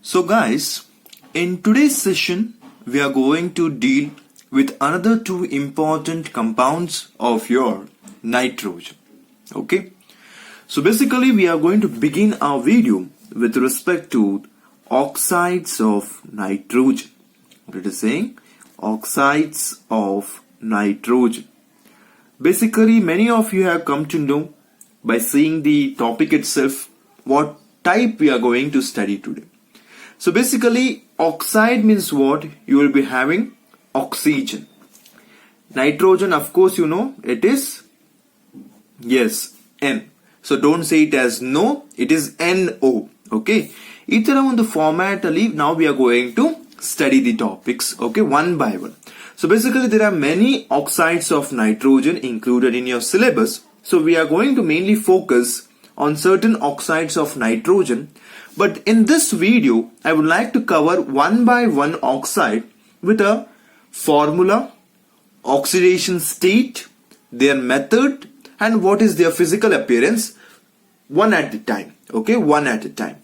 So guys, in today's session, we are going to deal with another two important compounds of your nitrogen. Okay. So basically we are going to begin our video with respect to oxides of nitrogen. What it is saying? Oxides of nitrogen. Basically many of you have come to know by seeing the topic itself what type we are going to study today. So basically oxide means what? You will be having oxygen. Nitrogen, of course you know it is, yes, N. So don't say it as no, it is NO. Okay. On the format ali, now we are going to study the topics, okay, one by one. So basically there are many oxides of nitrogen included in your syllabus. So we are going to mainly focus on certain oxides of nitrogen. But in this video, I would like to cover one by one oxide with a formula, oxidation state, their method, and what is their physical appearance, one at a time. Okay, one at a time.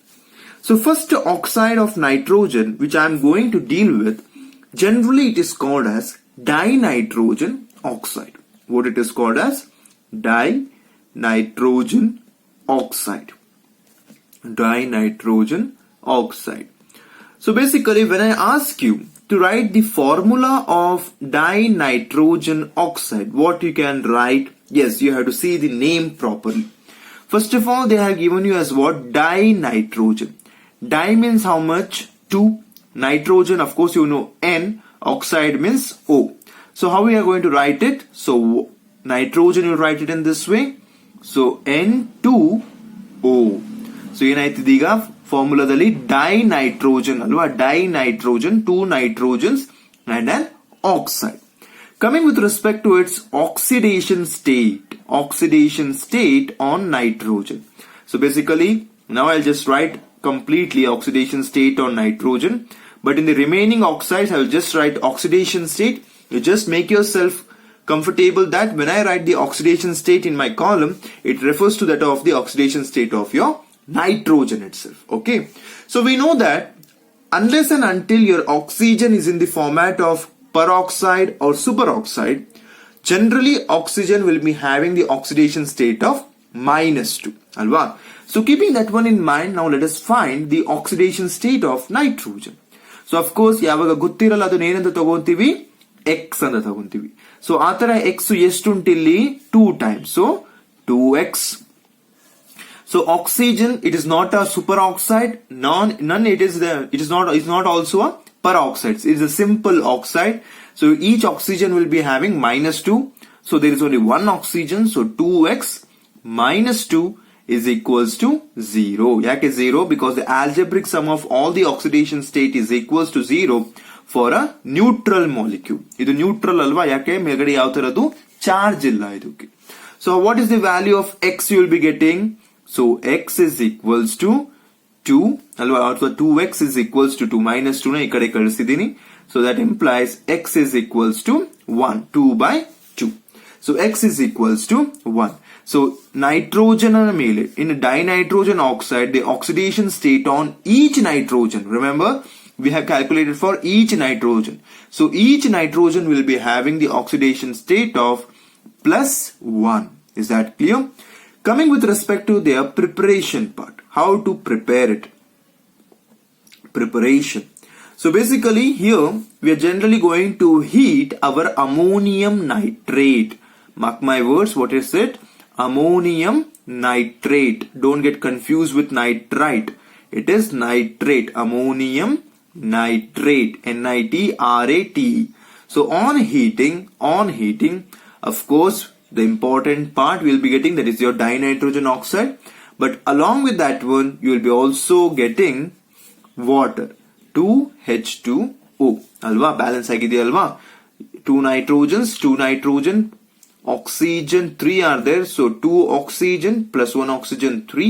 So first oxide of nitrogen, which I am going to deal with, generally it is called as dinitrogen oxide. What it is called as? Dinitrogen oxide. Dinitrogen oxide. So basically when I ask you to write the formula of dinitrogen oxide, what you can write? Yes, you have to see the name properly. First of all, they have given you as what? Dinitrogen. Di means how much? 2. Nitrogen, of course you know N. Oxide means O. So how we are going to write it? So nitrogen, you write it in this way. So N2O. So ಏನಾಯ್ತು ಈಗ ಫಾರ್ಮುಲಾದಲ್ಲಿ dinitrogen ಅಲ್ವಾ, dinitrogen, 2 nitrogens and an oxide. Coming with respect to its oxidation state on nitrogen. So basically now I'll just write completely oxidation state on nitrogen, but in the remaining oxides I'll just write oxidation state. You just make yourself comfortable that when I write the oxidation state in my column, it refers to that of the oxidation state of your nitrogen itself. Okay, so we know that unless and until your oxygen is in the format of peroxide or superoxide, generally oxygen will be having the oxidation state of -2 alwa. So keeping that one in mind, now let us find the oxidation state of nitrogen. So of course ಯಾವಾಗ ಗೊತ್ತಿರಲ್ಲ ಅದನ್ನ ಏನಂತ ತಗೊಂತೀವಿ, x ಅಂತ ತಗೊಂತೀವಿ. So ಆತರ x ಎಷ್ಟು ಉಂಟು ಇಲ್ಲಿ? 2 times. So 2x. So oxygen, it is not a superoxide, it is not also a peroxide. It is a simple oxide. So each oxygen will be having -2. So there is only one oxygen. So 2x minus 2 is equals to 0. Yake 0? Because the algebraic sum of all the oxidation state is equals to 0 for a neutral molecule. Idu neutral alva, yake megade yav taradu charge illa idukke. So what is the value of x you will be getting? So x is equals to 2 alva, or 2x is equals to 2 minus 2 na ikade kalisidini. So that implies x is equals to 1, 2 by 2. So x is equals to 1. So nitrogen and mele in a dinitrogen oxide, the oxidation state on each nitrogen, remember we have calculated for each nitrogen. So each nitrogen will be having the oxidation state of +1. Is that clear? Coming with respect to their preparation part, how to prepare it. Preparation. So basically here we are generally going to heat our ammonium nitrate. Mark my words, what is it? Ammonium nitrate. Don't get confused with nitrite. It is nitrate. Ammonium nitrate. Nitrate. So on heating, of course, the important part we'll be getting, that is your dinitrogen oxide. But along with that one, you will be also getting water. 2H2O. Alva, balance agidi alva. 2 nitrogens, 2 nitrogen, oxygen 3 are there. So 2 oxygen plus 1 oxygen 3.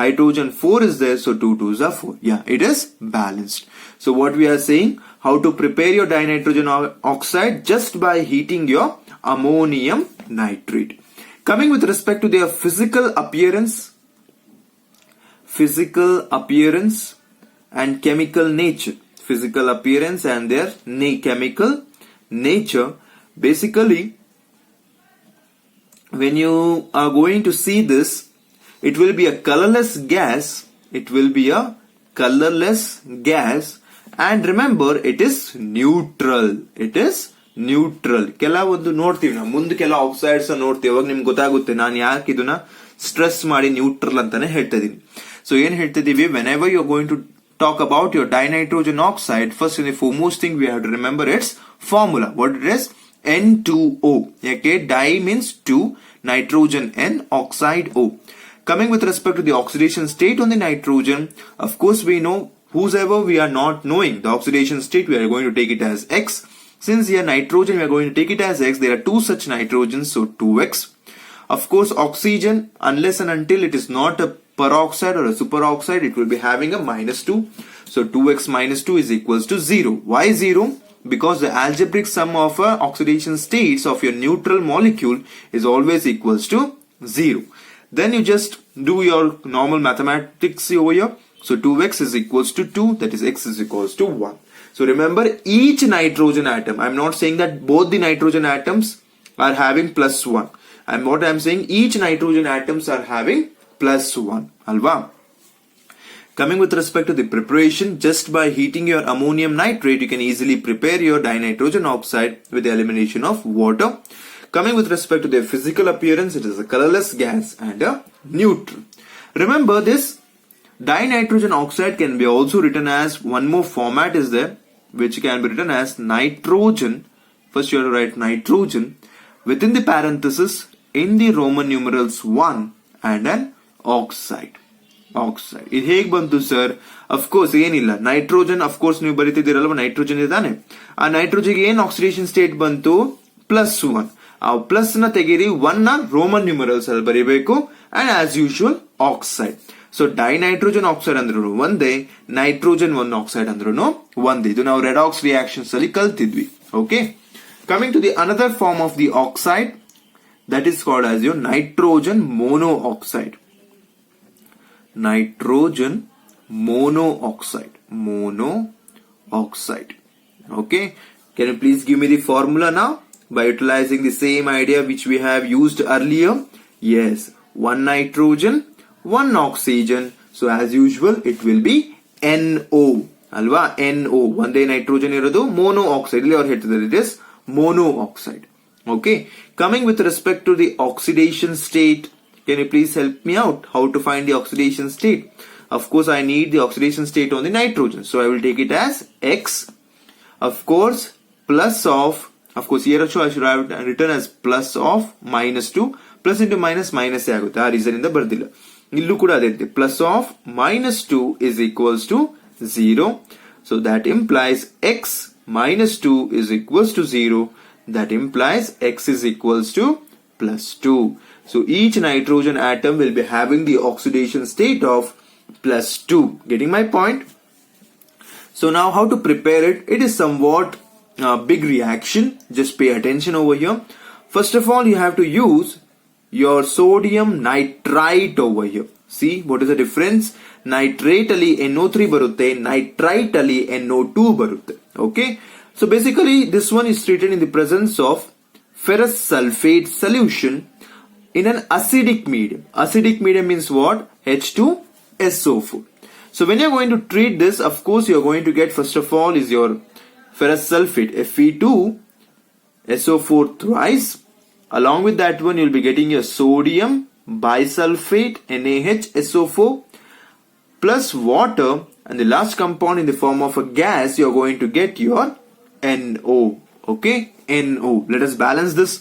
Hydrogen 4 is there. So 2 2s are 4. Yeah, it is balanced. So what we are saying, how to prepare your dinitrogen oxide? Just by heating your ammonium nitrate. Coming with respect to their physical appearance and chemical nature. Physical appearance and their chemical nature. Basically, when you are going to see this, it will be a colorless gas. It will be a colorless gas. And remember, it is neutral. It is neutral. ಕೆಲವೊಂದು ನೋಡ್ತೀವಿ ನಾವು ಮುಂದೆ ಕೆಲವು oxides ನೋಡ್ತೀವಿ. ಅವಾಗ ನಿಮ್ಗೆ ಗೊತ್ತಾಗುತ್ತೆ ನಾನು ಯಾಕೆ ಇದನ್ನ ಸ್ಟ್ರೆಸ್ ಮಾಡಿ ನ್ಯೂಟ್ರಲ್ ಅಂತಾನೆ ಹೇಳ್ತಾ ಇದೀನಿ. ಸೊ ಏನ್ ಹೇಳ್ತಿದೀವಿ, whenever you are going to talk about your dinitrogen oxide, first and the foremost thing we have to remember its formula. What it is? N2O. Okay, di means 2, nitrogen N, oxide O. Coming with respect to the oxidation state on the nitrogen, of course we know whosoever we are not knowing the oxidation state, we are going to take it as X. Since here nitrogen we are going to take it as X, there are two such nitrogens, so 2X. Of course oxygen, unless and until it is not a peroxide or a superoxide, it will be having a -2. So 2X minus 2 is equals to 0. Why 0? Because the algebraic sum of oxidation states of your neutral molecule is always equals to 0. Then you just do your normal mathematics over here. So 2x is equals to 2, that is x is equals to 1. So remember, each nitrogen atom, I'm not saying that both the nitrogen atoms are having +1. What I'm saying, each nitrogen atoms are having +1. Alva. Coming with respect to the preparation, just by heating your ammonium nitrate, you can easily prepare your dinitrogen oxide with the elimination of water. Coming with respect to their physical appearance, it is a colorless gas and a neutral. Remember, this dinitrogen oxide can be also written as, one more format is there, which can be written as nitrogen. First you have to write nitrogen within the parenthesis in the Roman numerals 1 and an oxide. Oxide. ಇದು ಹೇಗೆ ಬಂತು sir? Of course ಏನಿಲ್ಲ, nitrogen of course ನೀವು ಬರೀತಿದ್ದೀರಲ್ವ, nitrogen ಇದಾನೆ, ಆ nitrogen ಏನ್ oxidation state ಬಂತು? +1. ಆ ಪ್ಲಸ್ ನ ತೆಗೀರಿ, 1 ನ ರೋಮನ್ ನ್ಯೂಮರಲ್ಸ್ ಅಲ್ಲಿ ಬರೀಬೇಕು, and as usual oxide. So dinitrogen oxide ಅಂದ್ರೂ ಒಂದೇ, ನೈಟ್ರೋಜನ್ 1 ಆಕ್ಸೈಡ್ ಅಂದ್ರೂ ಒಂದೇ. ಇದು ನಾವು ರೆಡಾಕ್ಸ್ ರಿಯಾಕ್ಷನ್ಸ್ ಅಲ್ಲಿ ಕಲ್ತಿದ್ವಿ. Okay, coming to the another form of the oxide, that is called as your nitrogen monoxide. Nitrogen monoxide. Monoxide. Okay, can you please give me the formula now by utilizing the same idea which we have used earlier? Yes, 1 nitrogen, 1 oxygen. So as usual it will be NO. Alva, NO. One day nitrogen irodu monoxide. Illi avaru ಹೇಳ್ತಿದ್ದಾರೆ, it is monoxide. Okay, coming with respect to the oxidation state, can you please help me out how to find the oxidation state? Of course, I need the oxidation state on the nitrogen. So I will take it as X. Of course, here also I should have written as plus of -2. Plus into minus ಆಗುತ್ತೆ. ಆ reason ಇಂದ ಬರ್ದಿಲ್ಲ. ಇಲ್ಲೂ ಕೂಡ ಅದೇ ರೀತಿ plus of -2 is equals to 0. So that implies X -2 is equals to 0. That implies X is equals to +2. So each nitrogen atom will be having the oxidation state of +2. Getting my point? So now how to prepare it? It is somewhat big reaction. Just pay attention over here. First of all, you have to use your sodium nitrite over here. See, what is the difference? Nitrate ali NO3 barutte, nitrite ali NO2 barutte. Okay? So basically this one is treated in the presence of ferrous sulfate solution in an acidic medium. Acidic medium means what? H2SO4. So when you're going to treat this, of course you're going to get, first of all, is your ferrous sulfate, Fe2SO4 thrice. Along with that one, you'll be getting your sodium bisulfate, NaHSO4, plus water, and the last compound in the form of a gas, you're going to get your NO. Okay, NO. Let us balance this.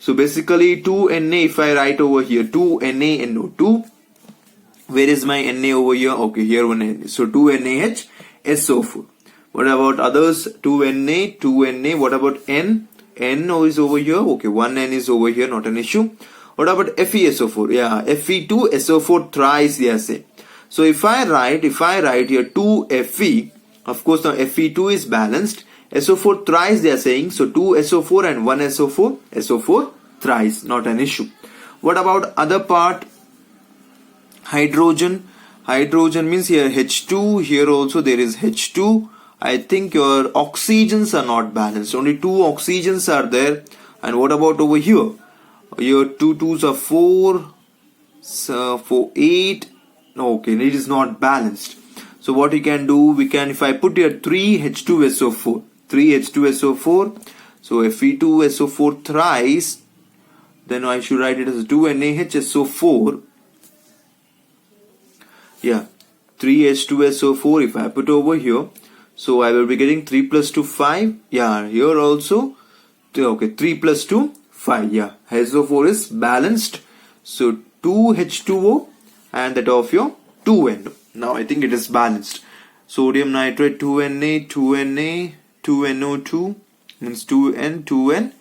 So basically 2Na, if I write over here 2NaNO2, where is my Na over here? Okay, here one Na. So 2NaHSO4. What about others? 2Na, what about N? NO is over here. Okay, 1N is over here, not an issue. What about FeSO4? Yeah, Fe2SO4 thrice, yes. So if I write here 2Fe, of course now Fe2 is balanced. SO4 thrice they are saying, so 2 SO4 and 1 SO4, SO4 thrice, not an issue. What about other part? Hydrogen, Hydrogen means here H2, here also there is H2. I think your oxygens are not balanced. Only 2 oxygens are there. And what about over here? Your 2 2s are 4, 4, 8. Okay, it is not balanced. So what we can do, we can, if I put here 3 H2SO4, 3 H2SO4, so Fe2SO4 thrice, then I should write it as 2 NaHSO4. Yeah, 3 H2SO4 if I put over here. So I will be getting 3 plus 2, 5. Yeah, here also, okay, 3 plus 2, 5. Yeah, SO4 is balanced. So 2 H2O and that of your 2NO. Now I think it is balanced. Sodium nitrate 2Na, 2Na, 2NO2 means 2N, 2N,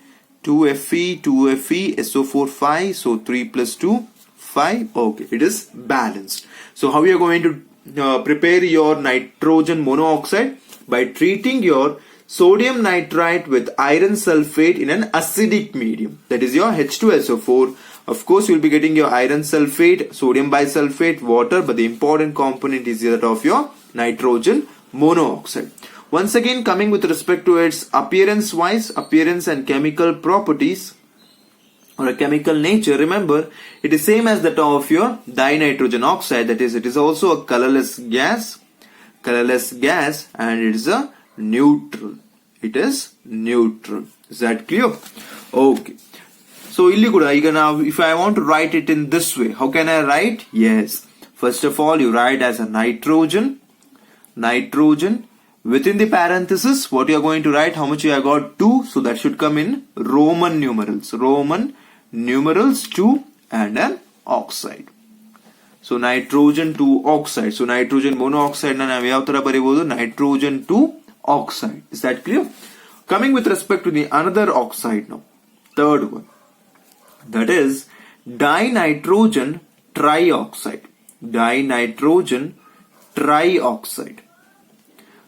2Fe, 2Fe, SO4 5. So 3 plus 2, 5. Okay, it is balanced. So how you are going to prepare your nitrogen monoxide? By treating your sodium nitrite with iron sulfate in an acidic medium. That is your H2SO4. Of course, you will be getting your iron sulfate, sodium bisulfate, water, but the important component is that of your nitrogen monoxide. Once again, coming with respect to its appearance and chemical properties or a chemical nature, remember, it is same as that of your dinitrogen oxide. That is, it is also a colorless gas, and it is a neutral. It is neutral. Is that clear? Okay. So, now if I want to write it in this way, how can I write? Yes. First of all, you write as a nitrogen. Within the parenthesis, what you are going to write? How much you have got? 2. So that should come in Roman numerals. 2 and an oxide. So nitrogen 2 oxide. So nitrogen monoxide na navu yav tara baribodu? Nitrogen 2 oxide. Is that clear? Coming with respect to the another oxide now. Third one. That is dinitrogen trioxide.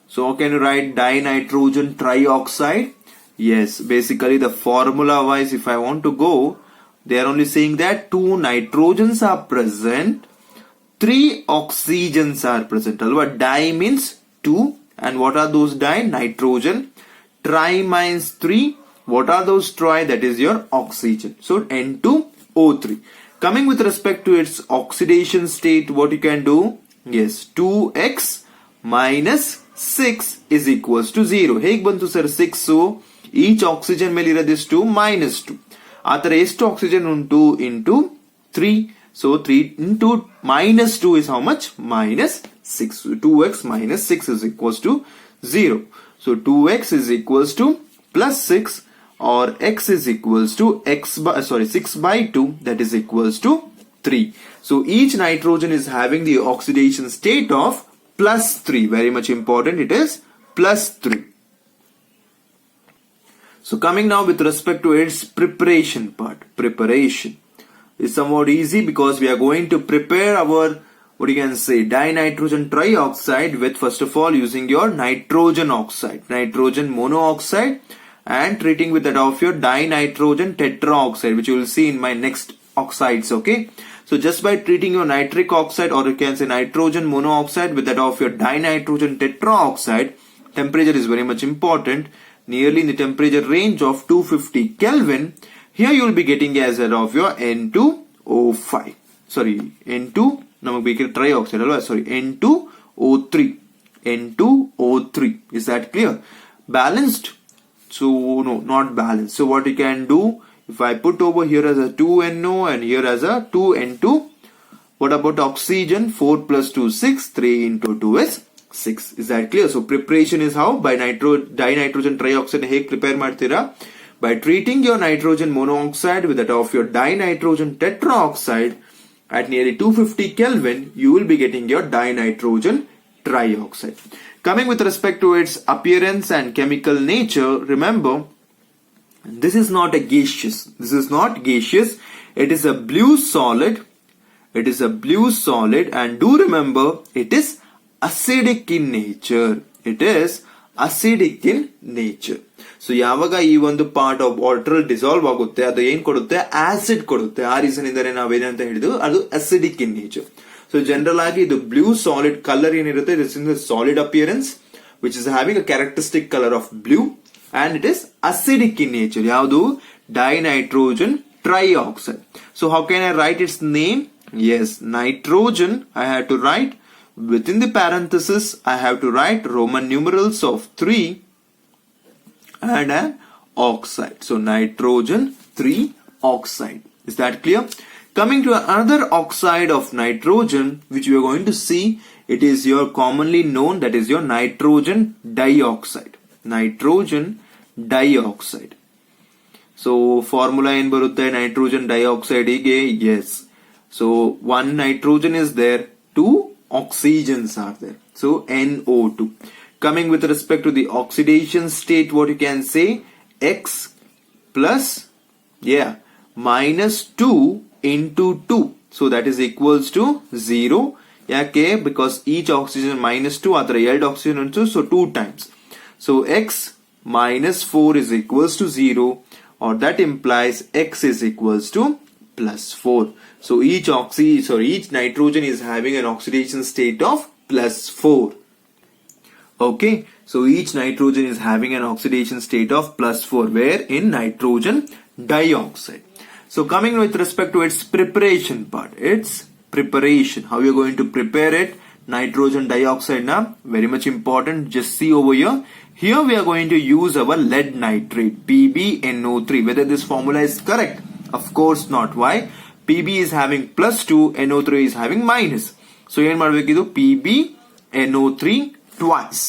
So how can you write dinitrogen trioxide? Yes, basically the formula wise, if I want to go, they are only saying that 2 nitrogens are present, 3 oxygens are present. Alva, di means 2, and what are those di? Nitrogen. Tri means 3. What are those tri? That is your oxygen. So N2O3. Coming with respect to its oxidation state, what you can do? Yes, 2x minus 6 is equals to 0. Hege bantu sir 6? So each oxygen ಮೇಲೆ ಇರೋದಿಷ್ಟು 2. ಆ ತರ ಎಷ್ಟು oxygen ಉಂಟು into 3. So 3 into minus 2 is how much? Minus 6. So 2x minus 6 is equals to 0. So 2x is equals to plus 6, or x is equals to 6 by 2, that is equals to 3. So each nitrogen is having the oxidation state of plus 3. Very much important, it is plus 3. So coming now with respect to its preparation part. Preparation is somewhat easy because we are going to prepare our, what you can say, dinitrogen trioxide with, first of all, using your nitrogen oxide, nitrogen monoxide, and treating with that of your dinitrogen tetraoxide, which you will see in my next oxides. Okay, so just by treating your nitric oxide, or you can say nitrogen monoxide, with that of your dinitrogen tetraoxide, temperature is very much important, nearly in the temperature range of 250 Kelvin. Here you will be getting as that of your N2O5. Sorry, N2, namak bekire trioxide alva, sorry, N2O3. N2O3. Is that clear? Balanced? So no, not balanced. So what you can do, if I put over here as a 2NO and here as a 2N2, what about oxygen? 4 plus 2, 6. 3 into 2 is 6. Is that clear? So preparation is how? By dinitrogen trioxide hege prepare ಮಾಡ್ತೀರಾ? By treating your nitrogen monoxide with that of your dinitrogen tetraoxide at nearly 250 Kelvin, you will be getting your dinitrogen trioxide. Coming with respect to its appearance and chemical nature, remember, this is not a gaseous. This is not gaseous. It is a blue solid. It is a blue solid, and do remember, it is acidic in nature. It is acidic in nature. So ಯಾವಾಗ ಈ ಒಂದು part of water dissolve ಆಗುತ್ತೆ, ಅದು ಏನ್ ಕೊಡುತ್ತೆ? Acid ಕೊಡುತ್ತೆ. ಆ reason ಇಂದಾನೆ ನಾವೇನಂತ ಹೇಳಿದ್ವು, ಅದು acidic in nature. So So general agi the blue solid color ಏನಿರುತ್ತೆ, this is the solid appearance which is having a characteristic color of blue and it is acidic in nature. ಯಾವುದು? Dinitrogen trioxide. So how can I write its name? Yes, nitrogen I have to write within the parenthesis, I have to write Roman numerals of 3 and an oxide. So nitrogen 3 oxide. Is that clear? Coming to another oxide of nitrogen which we are going to see, it is your commonly known, that is your nitrogen dioxide. Nitrogen dioxide. So formula in barutte nitrogen dioxide ige? Yes. So one nitrogen is there, two oxygens are there. So NO2. Coming with respect to the oxidation state, what you can say? X plus minus 2 into 2. So that is equals to 0. Yake? Because each oxygen minus 2 are the oxygen unto, so 2 times. So x minus 4 is equals to 0, or that implies x is equals to plus 4. So each nitrogen is having an oxidation state of plus 4. Okay, so each nitrogen is having an oxidation state of plus 4, where in nitrogen dioxide. So coming with respect to its preparation part, its preparation, how you are going to prepare it? Nitrogen dioxide now, very much important. Just see over here. Here we are going to use our lead nitrate, PbNO3. Whether this formula is correct? Of course not. Why? Pb is having plus 2, NO3 is having minus. So ಏನು ಮಾಡಬೇಕಿದು? PbNO3 twice.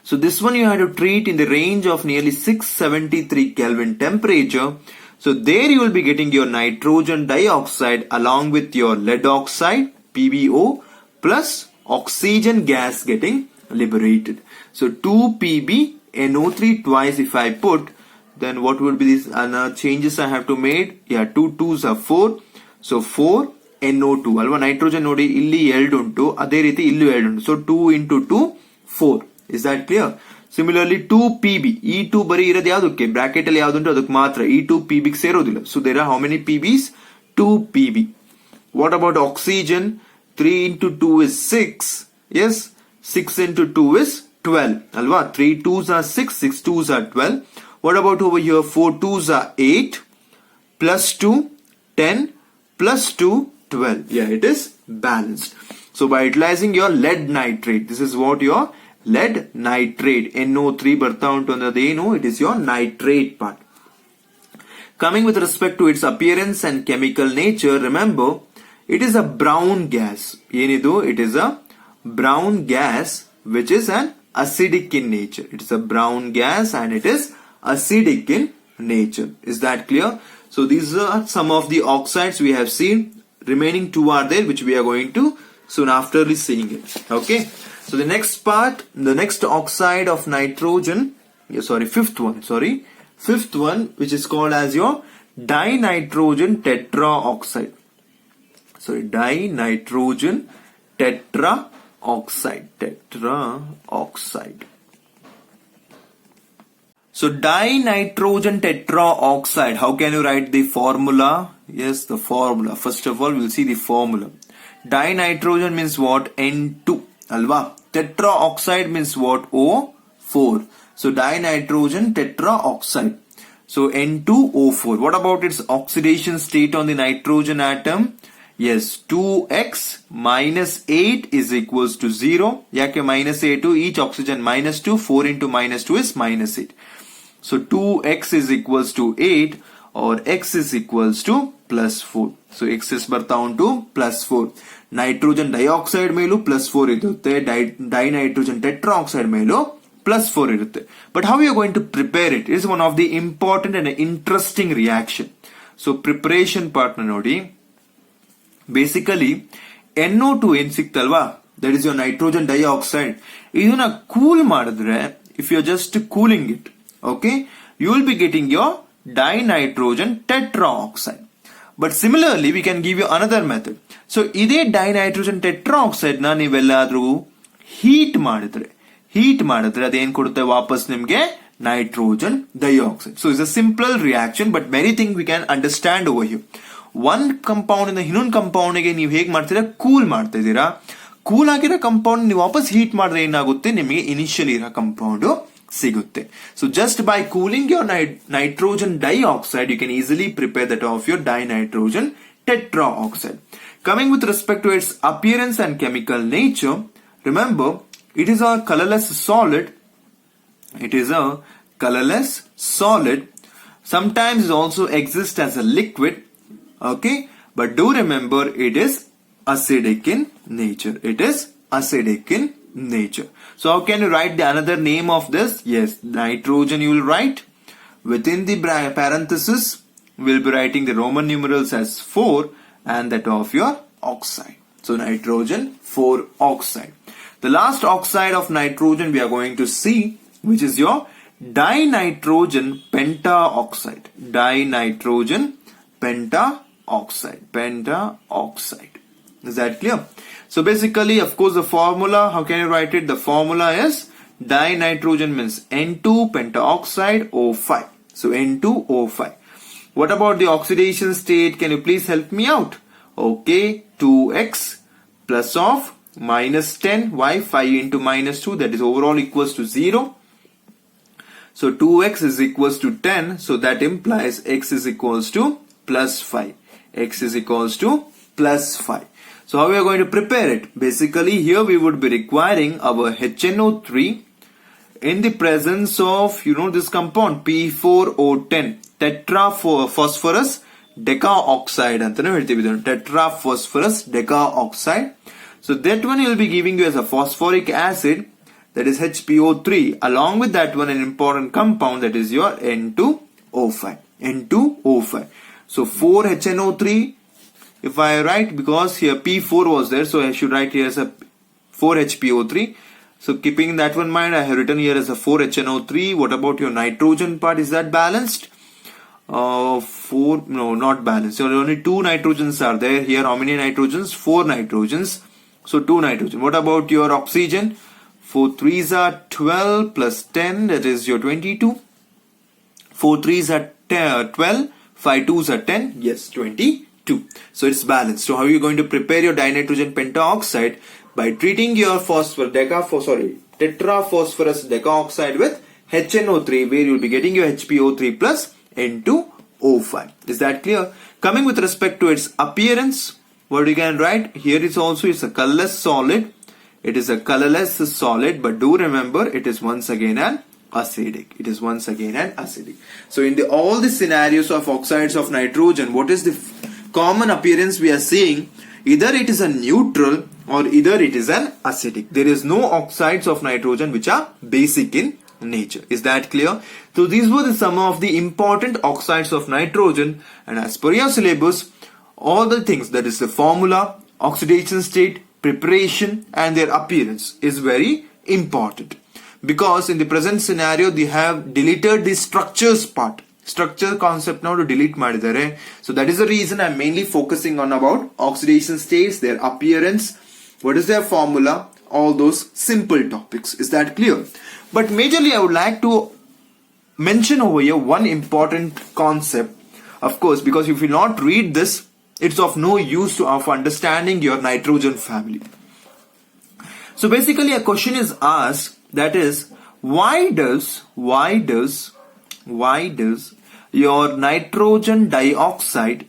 So this one you have to treat in the range of nearly 673 Kelvin temperature. So there you will be getting your nitrogen dioxide along with your lead oxide, PbO, plus oxygen gas getting liberated. So 2 PbNO3 twice if I put, then what would be these changes I have to make? 2 2s are 4. So 4 NO2 alva, nitrogen nodi illi 2 untu, ade riti illu 2 untu. So 2 into 2 4. Is that clear? Similarly 2 Pb, ಈ 2 ಬರೀ ಇರೋದು ಯಾವುದಕ್ಕೆ? Bracket ಅಲ್ಲಿ ಯಾವ್ದು ಉಂಟು ಅದಕ್ಕೆ ಮಾತ್ರ. ಈ 2 Pb ಗೆ ಸೇರೋದಿಲ್ಲ. So there are how many Pb's? 2 Pb. What about oxygen? 3 into 2 is 6. Yes, 6 into 2 is 12. Alva, 3 2s are 6, 6 2s are 12. What about over here? 4 2s are 8, plus 2 10, plus 2 12. Yeah, it is balanced. So by utilizing your lead nitrate, this is what your lead nitrate, NO3 ಬರ್ತಾ ಉಂಟು ಅನ್ನೋದೇನು? It is your nitrate part. Coming with respect to its appearance and chemical nature, remember it is a brown gas. ಏನಿದು? It is a brown gas which is an acidic in nature. It is a brown gas and it is acidic in nature. Is that clear? So these are some of the oxides we have seen. Remaining 2 are there which we are going to soon after seeing it. Okay. So the next part, the next oxide of nitrogen, fifth one, which is called as your dinitrogen tetraoxide. Dinitrogen tetraoxide. So dinitrogen tetraoxide, how can you write the formula? Yes, the formula. First of all, we'll see the formula. Dinitrogen means what? N2. Alva. Tetraoxide means what? O4. So dinitrogen tetraoxide. So N2O4. What about its oxidation state on the nitrogen atom? Yes, 2x minus 8 is equals to 0. Yake minus 8, each oxygen minus 2. 4 into minus 2 is minus 8. So 2x is equals to 8, or x is equals to plus 4. So x is ಬರ್ತಾ ಉಂಟು plus 4. Nitrogen dioxide ಮೇಲೂ plus 4 ಇರುತ್ತೆ. Dinitrogen tetraoxide ಮೇಲೂ plus 4 ಇರುತ್ತೆ. But how you are going to prepare it is one of the important and interesting reaction. So preparation part ನೋಡಿ. Basically NO2 ಏನ್ ಸಿಕ್ತಲ್ವಾ, that is your nitrogen dioxide. ಇದನ್ನ cool ಮಾಡಿದ್ರೆ, if you are just cooling it, okay, you will be getting your dinitrogen tetraoxide. But similarly, we can give you another method. So, ಇದೇ dinitrogen tetraoxide ನ ನೀವೆಲ್ಲಾದ್ರೂ heat ಮಾಡಿದ್ರೆ ಅದೇನ್ ಕೊಡುತ್ತೆ ವಾಪಸ್ ನಿಮ್ಗೆ? nitrogen dioxide. So, it's a simple reaction, but many things we can understand over here. ಒಂದ್ compound ಇಂದ ಇನ್ನೊಂದು ಕಂಪೌಂಡ್ ಗೆ ನೀವು ಹೇಗೆ ಮಾಡ್ತೀರಾ, ಕೂಲ್ ಮಾಡ್ತಾ ಇದ್ದೀರಾ. ಕೂಲ್ ಆಗಿರೋ ಕಂಪೌಂಡ್ ನೀವು ವಾಪಸ್ ಹೀಟ್ ಮಾಡಿದ್ರೆ ಏನಾಗುತ್ತೆ, ನಿಮಗೆ ಇನಿಷಿಯಲ್ ಇರೋ ಕಂಪೌಂಡ್ ಸಿಗುತ್ತೆ. So just by cooling your nitrogen dioxide you can easily prepare that of your dinitrogen tetraoxide. Coming with respect to its appearance and chemical nature, remember it is a colorless solid. It is a colorless solid. Sometimes it also exists as a liquid. Okay, but do remember it is acidic in nature. It is acidic in nature. So how can you write the another name of this? Yes, nitrogen you will write. Within the parenthesis we'll be writing the Roman numerals as 4 and that of your oxide. So nitrogen 4 oxide. The last oxide of nitrogen we are going to see, which is your dinitrogen pentaoxide. Dinitrogen pentaoxide. Pentaoxide. Is that clear? So basically, of course, the formula, how can you write it? The formula is dinitrogen means N2 pentaoxide O5. So N2O5. What about the oxidation state? Can you please help me out? Okay, 2x plus of minus 10. Why? 5 into minus 2. That is overall equals to 0. So 2x is equals to 10. So that implies x is equals to plus 5. X is equals to plus 5. So how we are going to prepare it? Basically here we would be requiring our HNO3 in the presence of, this compound P4O10. Tetraphosphorus decaoxide antanu ಹೇಳ್ತೀವಿ ಇದನ್ನು. Tetraphosphorus decaoxide. So that one will be giving you as a phosphoric acid, that is HPO3. Along with that one an important compound, that is your N2O5. N2O5. So 4HNO3 if I write, because here P4 was there, so I should write here as a 4HPO3. So keeping that one in mind, I have written here as a 4HNO3. What about your nitrogen part? Is that balanced? 4, no, not balanced. So only 2 nitrogens are there. Here how many nitrogens? 4 nitrogens. So 2 nitrogen. What about your oxygen? 4 3s are 12 plus 10, that is your 22. 4 3s are 12, 5 2s are 10, yes, 22. So it's balanced. So how are you going to prepare your dinitrogen pentaoxide? By treating your tetraphosphorus decaoxide with HNO3, where you will be getting your HPO3 plus N2O5. Is that clear? Coming with respect to its appearance, what you can write here is also it's a colorless solid. It is a colorless solid, but do remember it is once again an acidic. It is once again an acidic. So in all the scenarios of oxides of nitrogen, what is the common appearance we are seeing? Either it is a neutral or either it is an acidic. There is no oxides of nitrogen which are basic in nature. Is that clear? So these were some of the important oxides of nitrogen, and as per your syllabus, all the things, that is the formula, oxidation state, preparation and their appearance is very important, because in the present scenario they have deleted the structures part. Structure concept now to delete madidare. So that is the reason I'm mainly focusing on about oxidation states, their appearance, what is their formula, all those simple topics. Is that clear? But majorly I would like to mention over here one important concept, of course, because if you not read this, it's of no use to of understanding your nitrogen family. So basically a question is asked, that is, why does your nitrogen dioxide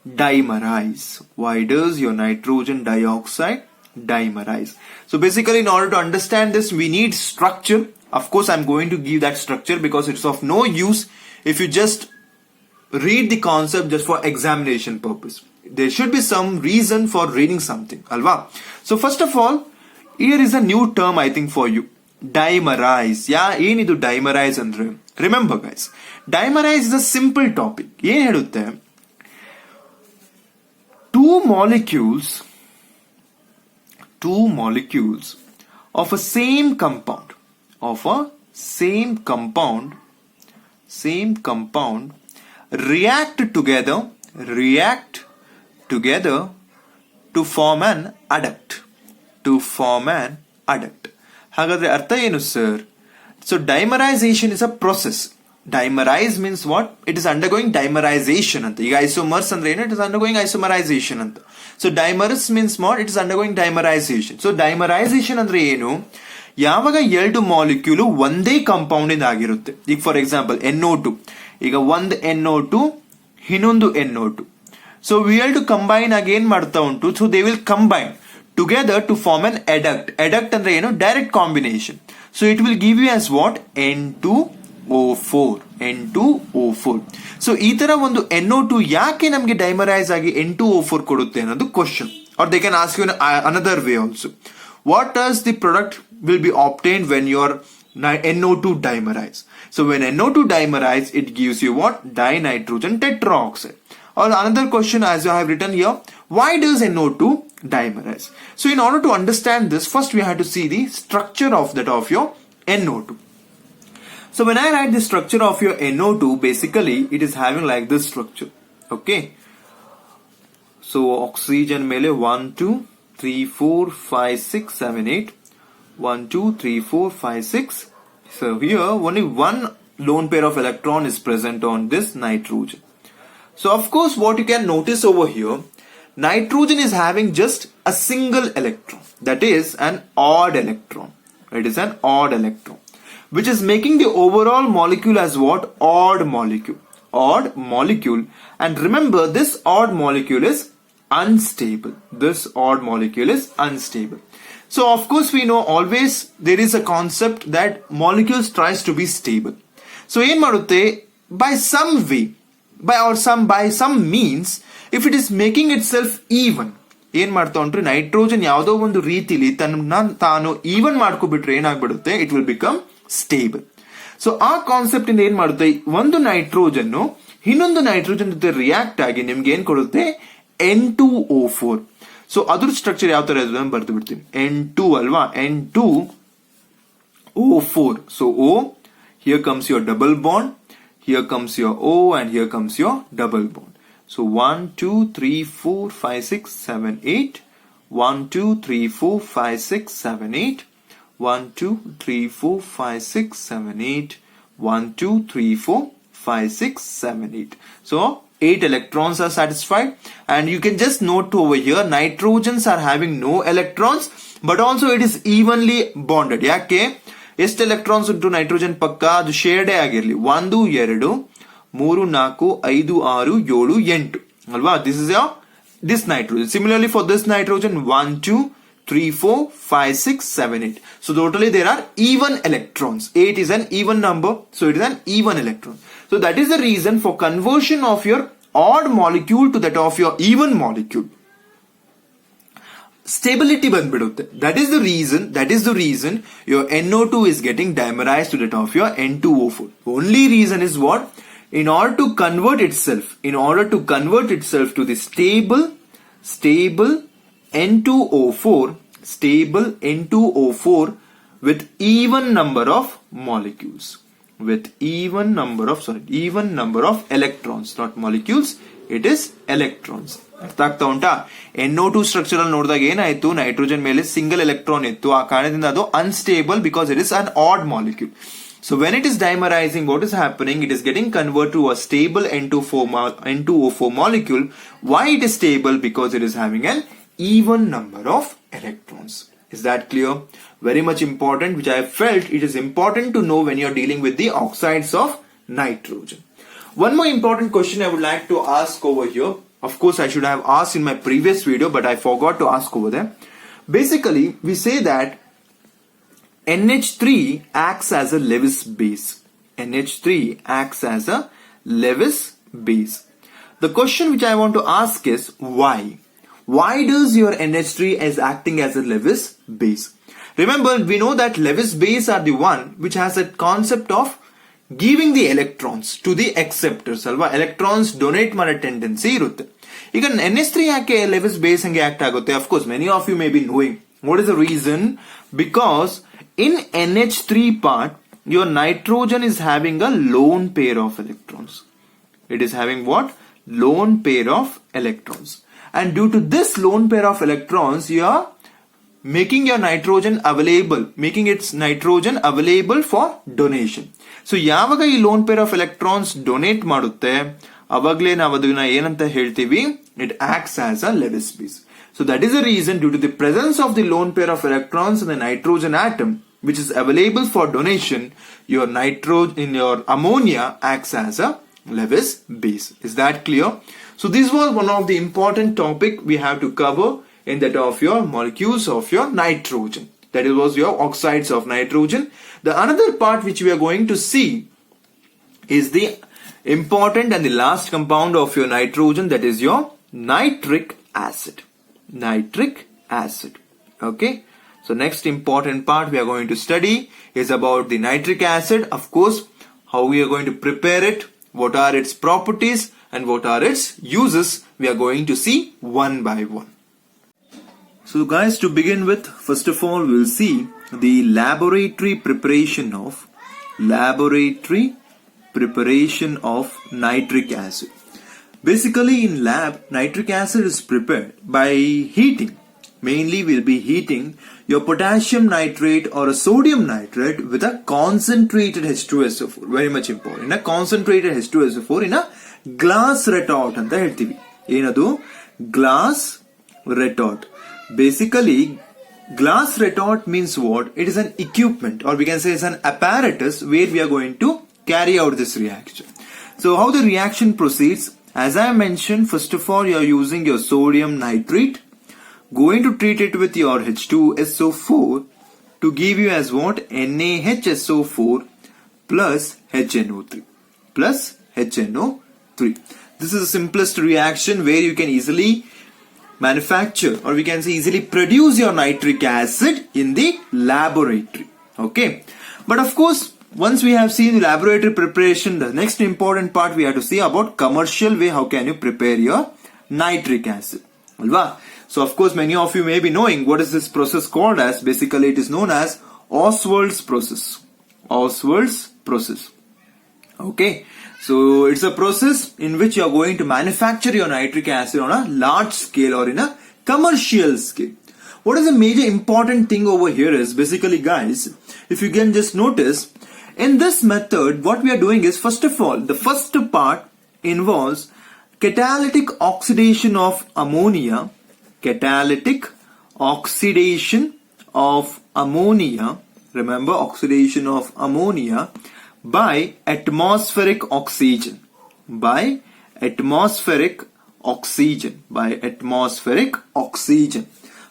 dimerize? Why does your nitrogen dioxide dimerize? So basically, in order to understand this, we need structure. Of course, I'm going to give that structure because it's of no use if you just read the concept just for examination purpose. There should be some reason for reading something, alva? So first of all, here is a new term I think for you. Dimerize. Yeah, ಏನಿದು dimerize ಅಂದ್ರೆ? Remember guys, dimerize is a simple topic. ಏನು ಹೇಳುತ್ತೆ? Two molecules of a same compound react together to form an adduct. ಹಾಗಾದ್ರೆ ಅರ್ಥ ಏನು sir? So dimerization is a process. Dimerize means what? It is undergoing dimerization anta. ಈಗ isomers ಅಂದ್ರೆ ಏನು? It is undergoing isomerization anta. So dimers means what? It is undergoing dimerization. So dimerization ಅಂದ್ರೆ ಏನು? ಯಾವಾಗ ಎರಡು ಮಾಲಿಕ್ಯೂಲ್ ಒಂದೇ compound ಇಂದ ಆಗಿರುತ್ತೆ. ಈಗ ಫಾರ್ ಎಕ್ಸಾಂಪಲ್ NO2. ಈಗ ಒಂದು NO2 ಇನ್ನೊಂದು NO2. So we have to combine again ಮಾಡ್ತಾ ಉಂಟು. So they will combine together to form an adduct. Adduct ಅಂದ್ರೆ ಏನು? Direct combination. So it will give you as what? N2O4. N2O4. So ಈ ತರ ಒಂದು NO2 ಯಾಕೆ ನಮಗೆ ಡೈಮರೈಸ್ ಆಗಿ N2O4 ಕೊಡುತ್ತೆ ಅನ್ನೋದು question. Or they can ask you in another way also. What does the product will be obtained when your NO2 dimerize? So when NO2 dimerize, it gives you what? Dinitrogen tetraoxide. Or another question as I have written here, why does NO2 dimerize? So in order to understand this, first we have to see the structure of your NO2. So when I write the structure of your NO2, basically it is having like this structure. Okay. So oxygen mele 1, 2, 3, 4, 5, 6, 7, 8. 1, 2, 3, 4, 5, 6. So here only one lone pair of electron is present on this nitrogen. So of course what you can notice over here, nitrogen is having just a single electron. That is an odd electron. It is an odd electron, which is making the overall molecule as what? Odd molecule. Odd molecule. And remember, this odd molecule is unstable. This odd molecule is unstable. So of course we know always there is a concept that molecules tries to be stable. So ಏನ್ ಮಾಡುತ್ತೆ? By some way, by some means, if it is making itself even, ಏನ್ ಮಾಡ್ತಾ ಉಂಟು? Nitrogen ಯಾವುದೋ ಒಂದು ರೀತಿಲಿ ತಾನು even ಮಾಡ್ಕೊಬಿಟ್ರೆ ಏನಾಗ್ಬಿಡುತ್ತೆ? It will become stable. So ಆ ಕಾನ್ಸೆಪ್ಟ್ ಇಂದ ಏನ್ ಮಾಡುತ್ತೆ? ಒಂದು ನೈಟ್ರೋಜನ್ ಇನ್ನೊಂದು ನೈಟ್ರೋಜನ್ ಜೊತೆ ರಿಯಾಕ್ಟ್ ಆಗಿ ನಿಮ್ಗೆ ಏನ್ ಕೊಡುತ್ತೆ? N2O4. ಸೊ ಅದ್ರ ಸ್ಟ್ರಕ್ಚರ್ ಯಾವ ತರ ಇದೆ ಬರ್ದು ಬಿಡ್ತೀನಿ. N2 ಅಲ್ವಾ? N2O4. So O, here comes your double bond, here comes your O, and here comes your double bond. So 1, 2, 3, 4, 5, 6, 7, 8. 1, 2, 3, 4, 5, 6, 7, 8. 1, 2, 3, 4, 5, 6, 7, 8. 1, 2, 3, 4, 5, 6, 7, 8. So 8 electrons are satisfied, and you can just note over here nitrogens are having no electrons, but also it is evenly bonded. ಯಾಕೆ? ಎಷ್ಟು electrons ಉಂಟು nitrogen ಪಕ್ಕ? ಅದು ಶೇರ್ಡೇ ಆಗಿರಲಿ. 1, 2, 3, 4, 5, 6, 7, 8 ಅಲ್ವಾ? This is this nitrogen. Similarly for this nitrogen, 1, 2, 3, 4, 5, 6, 7, 8. So totally there are even electrons. 8 is an even number, so it is an even electron. So that is the reason for conversion of your odd molecule to that of your even molecule. Stability bandbidutte. That is the reason your NO2 is getting dimerized to that of your N2O4. Only reason is what? In order to convert itself to the stable N2O4 with even number of molecules, with even number of electrons, not molecules, it is electrons. ಅರ್ಥ ಆಗ್ತಾ ಉಂಟಾ? NO2 structure ಅಲ್ಲಿ ನೋಡಿದಾಗ ಏನಾಯ್ತು? Nitrogen ಮೇಲೆ single electron ಇತ್ತು. ಆ ಕಾರಣದಿಂದ ಅದು unstable because it is an odd molecule. So when it is dimerizing, what is happening? It is getting converted to a stable N2O4 molecule. Why it is stable? Because it is having an even number of electrons. Is that clear? Very much important, which I felt it is important to know when you are dealing with the oxides of nitrogen. One more important question I would like to ask over here. Of course, I should have asked in my previous video, but I forgot to ask over there. Basically, we say that NH3 acts as a Lewis base. NH3 acts as a Lewis base. The question which I want to ask is why? Why does your NH3 is acting as a Lewis base? Remember, we know that Lewis base are the one which has a concept of giving the electrons to the acceptors ಅಲ್ವಾ? electrons donate ಮಾಡೋ tendency ಇರುತ್ತೆ. ಈಗ NH3 ಯಾಕೆ Lewis base ಹಂಗೆ act ಆಗುತ್ತೆ? Of course, many of you may be knowing. What is the reason? Because in NH3 part, your nitrogen is having a lone pair of electrons. It is having what? Lone pair of electrons. And due to this lone pair of electrons, your making your nitrogen available, making its nitrogen available for donation. So ಯಾವಾಗ ಈ lone pair of electrons donate ಮಾಡುತ್ತೆ ಅವಾಗಲೇ ನಾವು ಅದನ್ನ ಏನಂತ ಹೇಳ್ತೀವಿ, it acts as a Lewis base. So that is the reason, due to the presence of the lone pair of electrons in the nitrogen atom which is available for donation, your ammonia acts as a Lewis base. Is that clear? So this was one of the important topic we have to cover in that of your molecules of your nitrogen. That was your oxides of nitrogen. The another part which we are going to see is the important and the last compound of your nitrogen, that is your nitric acid. Nitric acid. Okay. So next important part we are going to study is about the nitric acid. Of course, how we are going to prepare it, what are its properties and what are its uses, we are going to see one by one. So guys, to begin with, first of all we will see the laboratory preparation of nitric acid. Basically in lab, nitric acid is prepared by heating. Mainly we'll be heating your potassium nitrate or a sodium nitrate with a concentrated H2SO4. Very much important. In a concentrated H2SO4 in a glass retort anta heltivi. Enadu glass retort. Basically glass retort means what? It is an equipment, or we can say it's an apparatus where we are going to carry out this reaction. So how the reaction proceeds? As I mentioned, first of all you are using your sodium nitrate, going to treat it with your H2SO4 to give you as what? NaHSO4 plus HNO3 plus HNO3. This is the simplest reaction where you can easily manufacture, or we can say easily produce your nitric acid in the laboratory. Okay. But of course, once we have seen the laboratory preparation, the next important part we have to see about commercial way, how can you prepare your nitric acid. Alva? So of course many of you may be knowing what is this process called as. Basically it is known as Ostwald's process. Ostwald's process. Okay. So it's a process in which you are going to manufacture your nitric acid on a large scale or in a commercial scale. What is the major important thing over here is, basically guys, if you can just notice, in this method what we are doing is, first of all, the first part involves catalytic oxidation of ammonia. Catalytic oxidation of ammonia. Remember, oxidation of ammonia by atmospheric oxygen. By atmospheric oxygen. By atmospheric oxygen.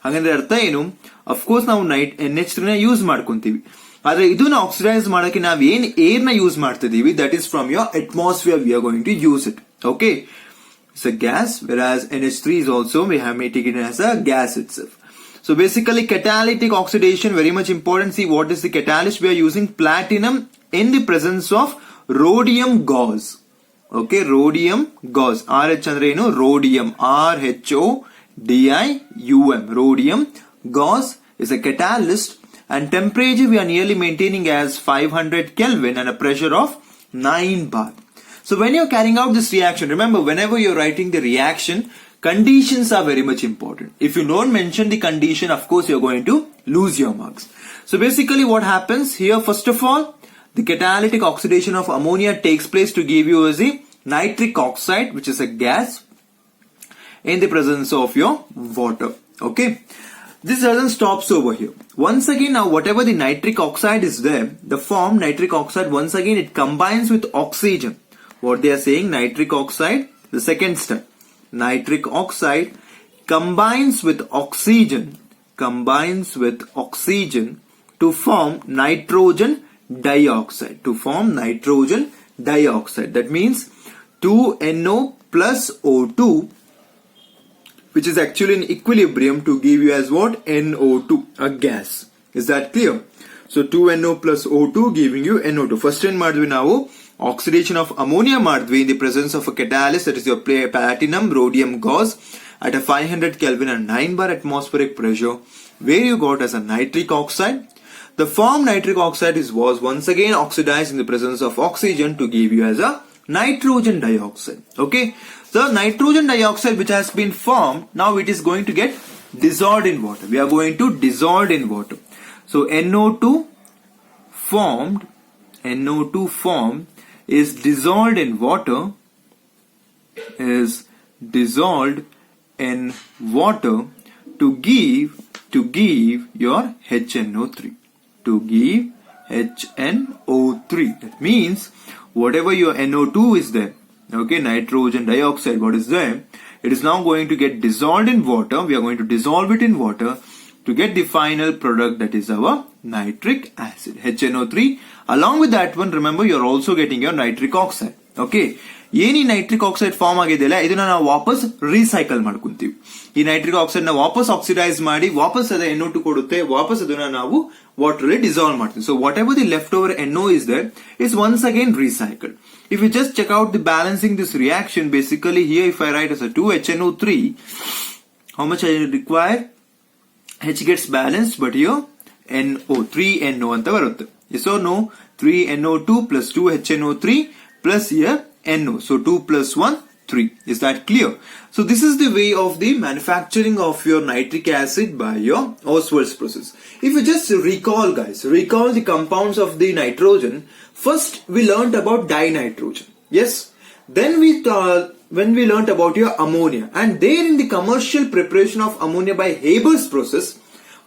ಹಾಗಂದ್ರೆ ಅರ್ಥ ಏನು? Of course ನಾವು NH3 ನ use ಮಾಡ್ಕೊಂತೀವಿ, ಆದ್ರೆ ಇದನ್ನ oxidise ಮಾಡಕ್ಕೆ ನಾವು ಏನ್ ಏರ್ ನ ಯೂಸ್ ಮಾಡ್ತಿದೀವಿ, that is from your atmosphere we are going to use it. Okay. It's a gas, whereas NH3 is also, we have made it as a gas itself. So basically catalytic oxidation, very much important. See, what is the catalyst? We are using platinum in the presence of rhodium gauze. Okay, rhodium gauze. RH andre eno? Rhodium. RHODIUM. Rhodium gauze is a catalyst, and temperature we are nearly maintaining as 500 Kelvin and a pressure of 9 bar. So when you're carrying out this reaction, remember, whenever you're writing the reaction, conditions are very much important. If you don't mention the condition, of course you're going to lose your marks. So basically what happens here, first of all, the catalytic oxidation of ammonia takes place to give you as a nitric oxide, which is a gas, in the presence of your water. Okay. This doesn't stop over here. Once again, now whatever the nitric oxide is there, the form nitric oxide, once again it combines with oxygen. What they are saying, nitric oxide, the second step, nitric oxide combines with oxygen to form nitrogen dioxide. That means 2NO plus O2, which is actually in equilibrium to give you as what? NO2, a gas. Is that clear? So 2NO plus O2 giving you NO2. First end madvi ನಾವು oxidation of ammonia madvi in the presence of a catalyst, that is your platinum rhodium gauze at a 500 Kelvin and 9 bar atmospheric pressure, where you got as a nitric oxide. The form nitric oxide was once again oxidized in the presence of oxygen to give you as a nitrogen dioxide. Okay. So nitrogen dioxide which has been formed, now it is going to get dissolved in water. We are going to dissolve in water. So NO2 formed is dissolved in water, to give your HNO3. To give HNO3. That means whatever your NO2 is there, okay, nitrogen dioxide, what is there, it is now going to get dissolved in water. We are going to dissolve it in water to get the final product, that is our nitric acid, HNO3. Along with that one, remember, you are also getting your nitric oxide. Okay, ಏನಿ nitric oxide form ಆಗಿದೆಯಲ್ಲ, ಇದನ್ನ ನಾವು ವಾಪಸ್ recycle ಮಾಡ್ಕೊಂತೀವಿ. ಈ nitric oxide ನ ವಾಪಸ್ oxidise ಮಾಡಿ ವಾಪಸ್ ಅದ NO2 ಕೊಡುತ್ತೆ, ವಾಪಸ್ ಅದನ್ನ ನಾವು ವಾಟರ್ ಅಲ್ಲಿ ಡಿಸಾಲ್ವ್ ಮಾಡ್ತೀವಿ. So what ever the left over NO is there is once again recycled. If you just check out the balancing this reaction, basically here if I write as a 2HNO3, how much I require? H gets balanced, but here NO, 3NO ಅಂತ ಬರುತ್ತೆ. Yes or no? 3NO2 plus 2HNO3 plus here NO. So 2 plus 1, 3. Is that clear? So this is the way of the manufacturing of your nitric acid by your Ostwald's process. If you just recall, guys, recall the compounds of the nitrogen. First we learnt about dinitrogen. Yes. Then when we learnt about your ammonia, and there in the commercial preparation of ammonia by Haber's process,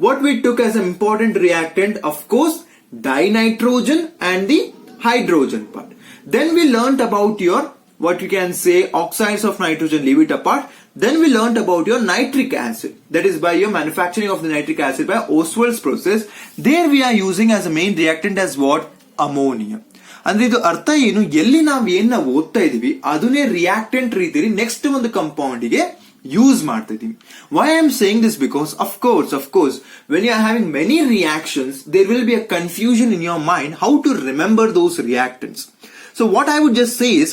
what we took as an important reactant, of course, dinitrogen and the hydrogen part. Then we learnt about your, what you can say, oxides of nitrogen, leave it apart. Then we learnt about your nitric acid, that is by your manufacturing of the nitric acid by Ostwald's process. There we are using as a main reactant as what? Ammonia. ಅಂದ್ರೆ ಇದು ಅರ್ಥ ಏನು, ಎಲ್ಲಿ ನಾವು ಏನ್ ಓದ್ತಾ ಇದೀವಿ ಅದನ್ನೇ ರಿಯಾಕ್ಟೆಂಟ್ ರೀತಿಯಲ್ಲಿ ನೆಕ್ಸ್ಟ್ ಒಂದು ಕಂಪೌಂಡ್ ಗೆ use ಮಾಡ್ತಾ ಇದೀವಿ. Why I am saying this? Because of course when you are having many reactions, there will be a confusion in your mind how to remember those reactants. So what I would just say is,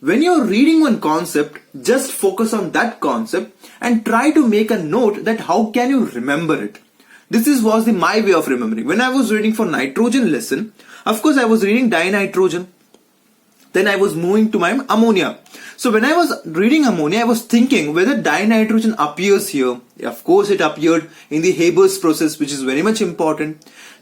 when you're reading one concept, just focus on that concept and try to make a note that how can you remember it. This was my way of remembering. When I was reading for nitrogen lesson, of course I was reading dinitrogen. Then I was moving to my ammonia. So when I was reading ammonia, I was thinking whether dinitrogen appears here. Of course it appeared in the Haber's process, which is very much important.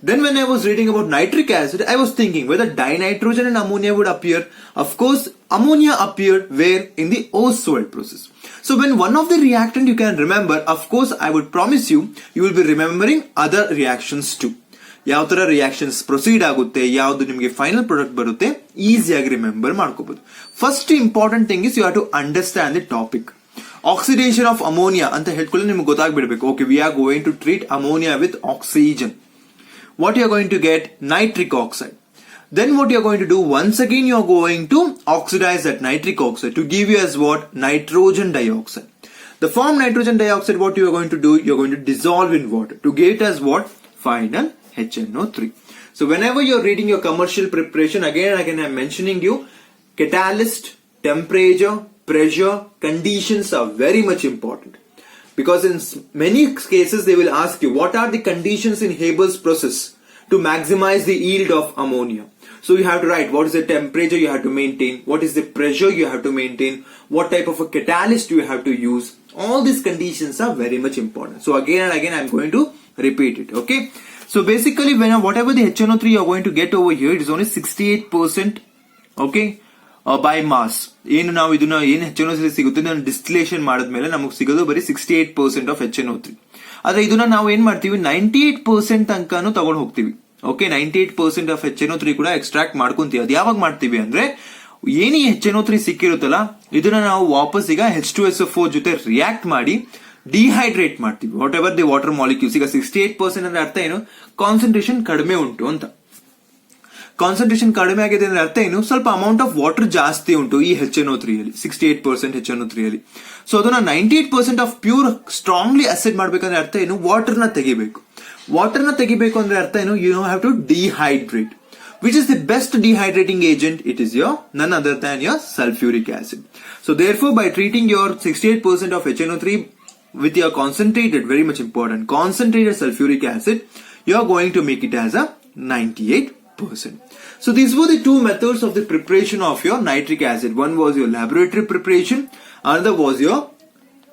Then when I was reading about nitric acid, I was thinking whether dinitrogen and ammonia would appear. Of course, ammonia appeared where? In the Ostwald process. So when one of the reactant you can remember, of course I would promise you will be remembering other reactions too. ಯಾವ ತರ reactions proceed ಆಗುತ್ತೆ, ಯಾವ್ದು ನಿಮಗೆ final product ಬರುತ್ತೆ, ಈಸಿಯಾಗಿ remember ಮಾಡ್ಕೋಬಹುದು. First important thing is you have to understand the topic. Oxidation of ammonia ಅಂತ ಹೇಳ್ಕೊಳ್ಳಿ ನಿಮ್ಗೆ ಗೊತ್ತಾಗ್ಬಿಡ್ಬೇಕು. Okay, we are going to treat ammonia with oxygen. What you are going to get? Nitric oxide. Then what you are going to do? Once again you are going to oxidize that nitric oxide to give you as what? Nitrogen dioxide. The form nitrogen dioxide, what you are going to do? You are going to dissolve in water to get as what? Final HNO3. So whenever you are reading your commercial preparation, again I am mentioning you, catalyst, temperature, pressure, conditions are very much important. Because in many cases they will ask you what are the conditions in Haber's process to maximize the yield of ammonia. So you have to write what is the temperature you have to maintain, what is the pressure you have to maintain, what type of a catalyst you have to use. All these conditions are very much important. So again and again I am going to repeat it. Okay. So basically whatever the HNO3 you are going to get over here, it is only 68%. Okay. By mass. ಏನು ನಾವು ಇದನ್ನ ಏನು HNO3 ಸಿಗುತ್ತೆ distillation ಮಾಡಿದ್ಮೇಲೆ ನಮಗೆ ಸಿಗೋದು ಬರೀ 68% of HNO3. ಆದ್ರೆ ಇದನ್ನ ನಾವು ಏನ್ ಮಾಡ್ತೀವಿ 98% ತನಕನೂ ತಗೊಂಡು ಹೋಗ್ತೀವಿ. ಓಕೆ, 98% ಆಫ್ HNO3 ಕೂಡ ಎಕ್ಸ್ಟ್ರಾಕ್ಟ್ ಮಾಡ್ಕೊಂತೀವಿ. ಅದು ಯಾವಾಗ ಮಾಡ್ತೀವಿ ಅಂದ್ರೆ ಏನಿ HNO3 ಸಿಕ್ಕಿರುತ್ತಲ್ಲ ಇದನ್ನ ನಾವು ವಾಪಸ್ ಈಗ H2SO4 ಜೊತೆ ರಿಯಾಕ್ಟ್ ಮಾಡಿ ಡಿಹೈಡ್ರೇಟ್ ಮಾಡ್ತೀವಿ. What ever the water molecules. ಈಗ 68% ಅಂದ್ರೆ ಅರ್ಥ ಏನು? ಕಾನ್ಸಂಟ್ರೇಷನ್ ಕಡಿಮೆ ಉಂಟು ಅಂತ. ಕಾನ್ಸಂಟ್ರೇಷನ್ ಕಡಿಮೆ ಆಗಿದೆ ಅಂದ್ರೆ ಅರ್ಥ ಏನು? ಸ್ವಲ್ಪ ಅಮೌಂಟ್ ಆಫ್ ವಾಟರ್ ಜಾಸ್ತಿ ಉಂಟು ಈ HNO3 ಅಲ್ಲಿ, 68% HNO3 ಅಲ್ಲಿ. ಸೊ ಅದನ್ನ 98% ಆಫ್ ಪ್ಯೂರ್ ಸ್ಟ್ರಾಂಗ್ಲಿ ಅಸಿಡ್ ಮಾಡ್ಬೇಕಂದ್ರೆ ಅರ್ಥ ಏನು? ವಾಟರ್ ನ ತೆಗಿಬೇಕು. ವಾಟರ್ ನ ತೆಗಿಬೇಕು ಅಂದ್ರೆ ಅರ್ಥ ಏನು? You have to dehydrate. Which is the best dehydrating agent? It is your none other than your sulfuric acid. So therefore by treating your 68% of HNO3 with your concentrated, very much important, concentrated sulfuric acid, you are going to make it as a 98%. So these were the two methods of the preparation of your nitric acid. One was your laboratory preparation, another was your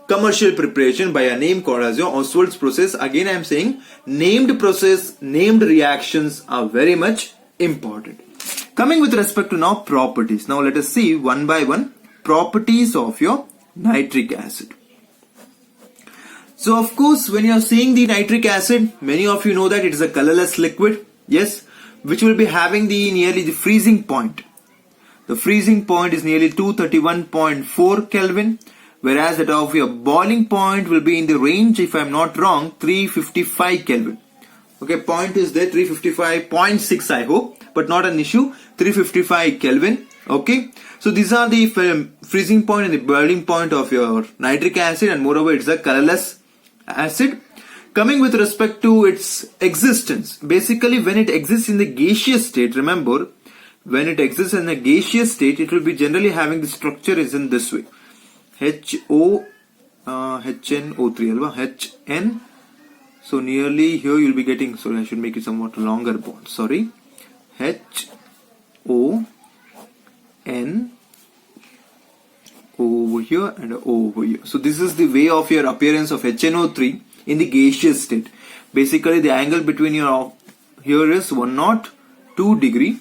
commercial preparation by a name called as your Ostwald's process. Again, I am saying named process, named reactions are very much important. Coming with respect to now properties. Now let us see one by one properties of your nitric acid. So of course, when you are seeing the nitric acid, many of you know that it is a colorless liquid, yes, which will be having nearly the freezing point. The freezing point is nearly 231.4 Kelvin, whereas that of your boiling point will be in the range, if I am not wrong, 355 Kelvin. Okay, point is there, 355.6 I hope, but not an issue, 355 Kelvin. Okay, so these are the freezing point and the boiling point of your nitric acid, and moreover it's a colorless acid. Coming with respect to its existence, basically when it exists in the gaseous state, remember, when it exists in a gaseous state, it will be generally having the structure is in this way. HNO3 alva, HN. So nearly here you will be getting, sorry, I should make it somewhat longer bond, sorry. HON over here and over here. So this is the way of your appearance of HNO3 in the gaseous state. Basically the angle between your here is 102 degree.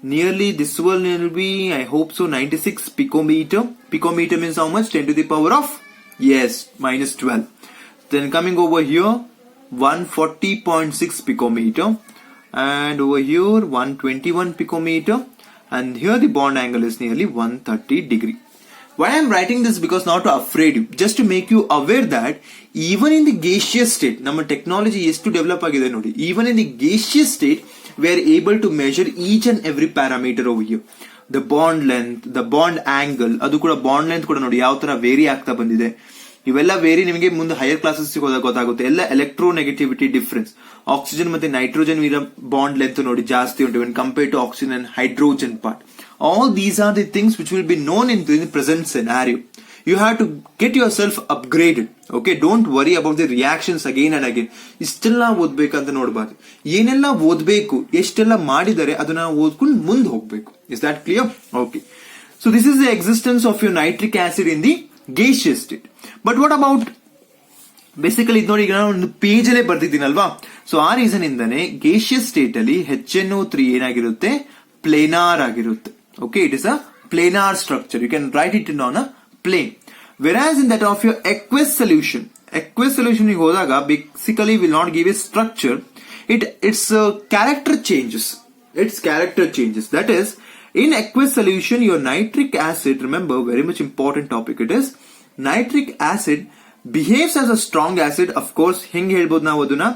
Nearly this one will be, I hope so, 96 picometer. Picometer means how much? 10 to the power of, yes, minus 12. Then coming over here, 140.6 picometer, and over here 121 picometer, and here the bond angle is nearly 130 degree. Why I am writing this? Because not to afraid you, just to make you aware that even in the gaseous state, our technology is to develop agide nodi. Even in the gaseous state, we are able to measure each and every parameter over here. The bond length, the bond angle, adu kuda bond length kuda nodi yav tara vary ಆಗ್ತಾ ಬಂದಿದೆ. ಇವೆಲ್ಲ very ನಿಮಗೆ ಮುಂದೆ higher classes ಹೋದಾಗ ಗೊತ್ತಾಗುತ್ತೆ. ಎಲ್ಲ electronegativity difference, oxygen ಮತ್ತೆ nitrogen ಇರೋ ಬಾಂಡ್ ಲೆಂತ್ ನೋಡಿ ಜಾಸ್ತಿ ಉಂಟು when compared to oxygen and hydrogen part. All these are the things which will be known in the present scenario. You have to get yourself upgraded. Okay, don't worry about the reactions again and again. ಇಷ್ಟೆಲ್ಲ ಓದ್ಬೇಕಂತ ನೋಡಬಾರ್ದು. ಏನೆಲ್ಲ ಓದ್ಬೇಕು, ಎಷ್ಟೆಲ್ಲ ಮಾಡಿದರೆ ಅದನ್ನ ಓದ್ಕೊಂಡು ಮುಂದೆ ಹೋಗ್ಬೇಕು. Is that clear? Okay. So this is the existence of your nitric acid in the gaseous state. But what about, basically ಇದು ನೋಡಿ ಈಗ ನಾನು ಒಂದು ಪೇಜ್ ಅಲ್ಲೇ ಬರ್ತಿದ್ದೀನಲ್ವಾ, ಸೊ ಆ ರೀಸನ್ ಇಂದಾನೆ gaseous state ಅಲ್ಲಿ HNO3 ಏನಾಗಿರುತ್ತೆ, ಪ್ಲೇನಾರ್ ಆಗಿರುತ್ತೆ. Okay, it is a planar structure. You can write it on a plane. Whereas in that of your aqueous solution ಗೆ ಹೋದಾಗ basically will not give a structure. Its character changes. Its character changes. That is, in aqueous solution, your nitric acid, remember, very much important topic it is, nitric acid behaves as a strong acid. Of course, ಹೆಂಗೆ ಹೇಳ್ಬೋದು ನಾವು ಅದನ್ನ,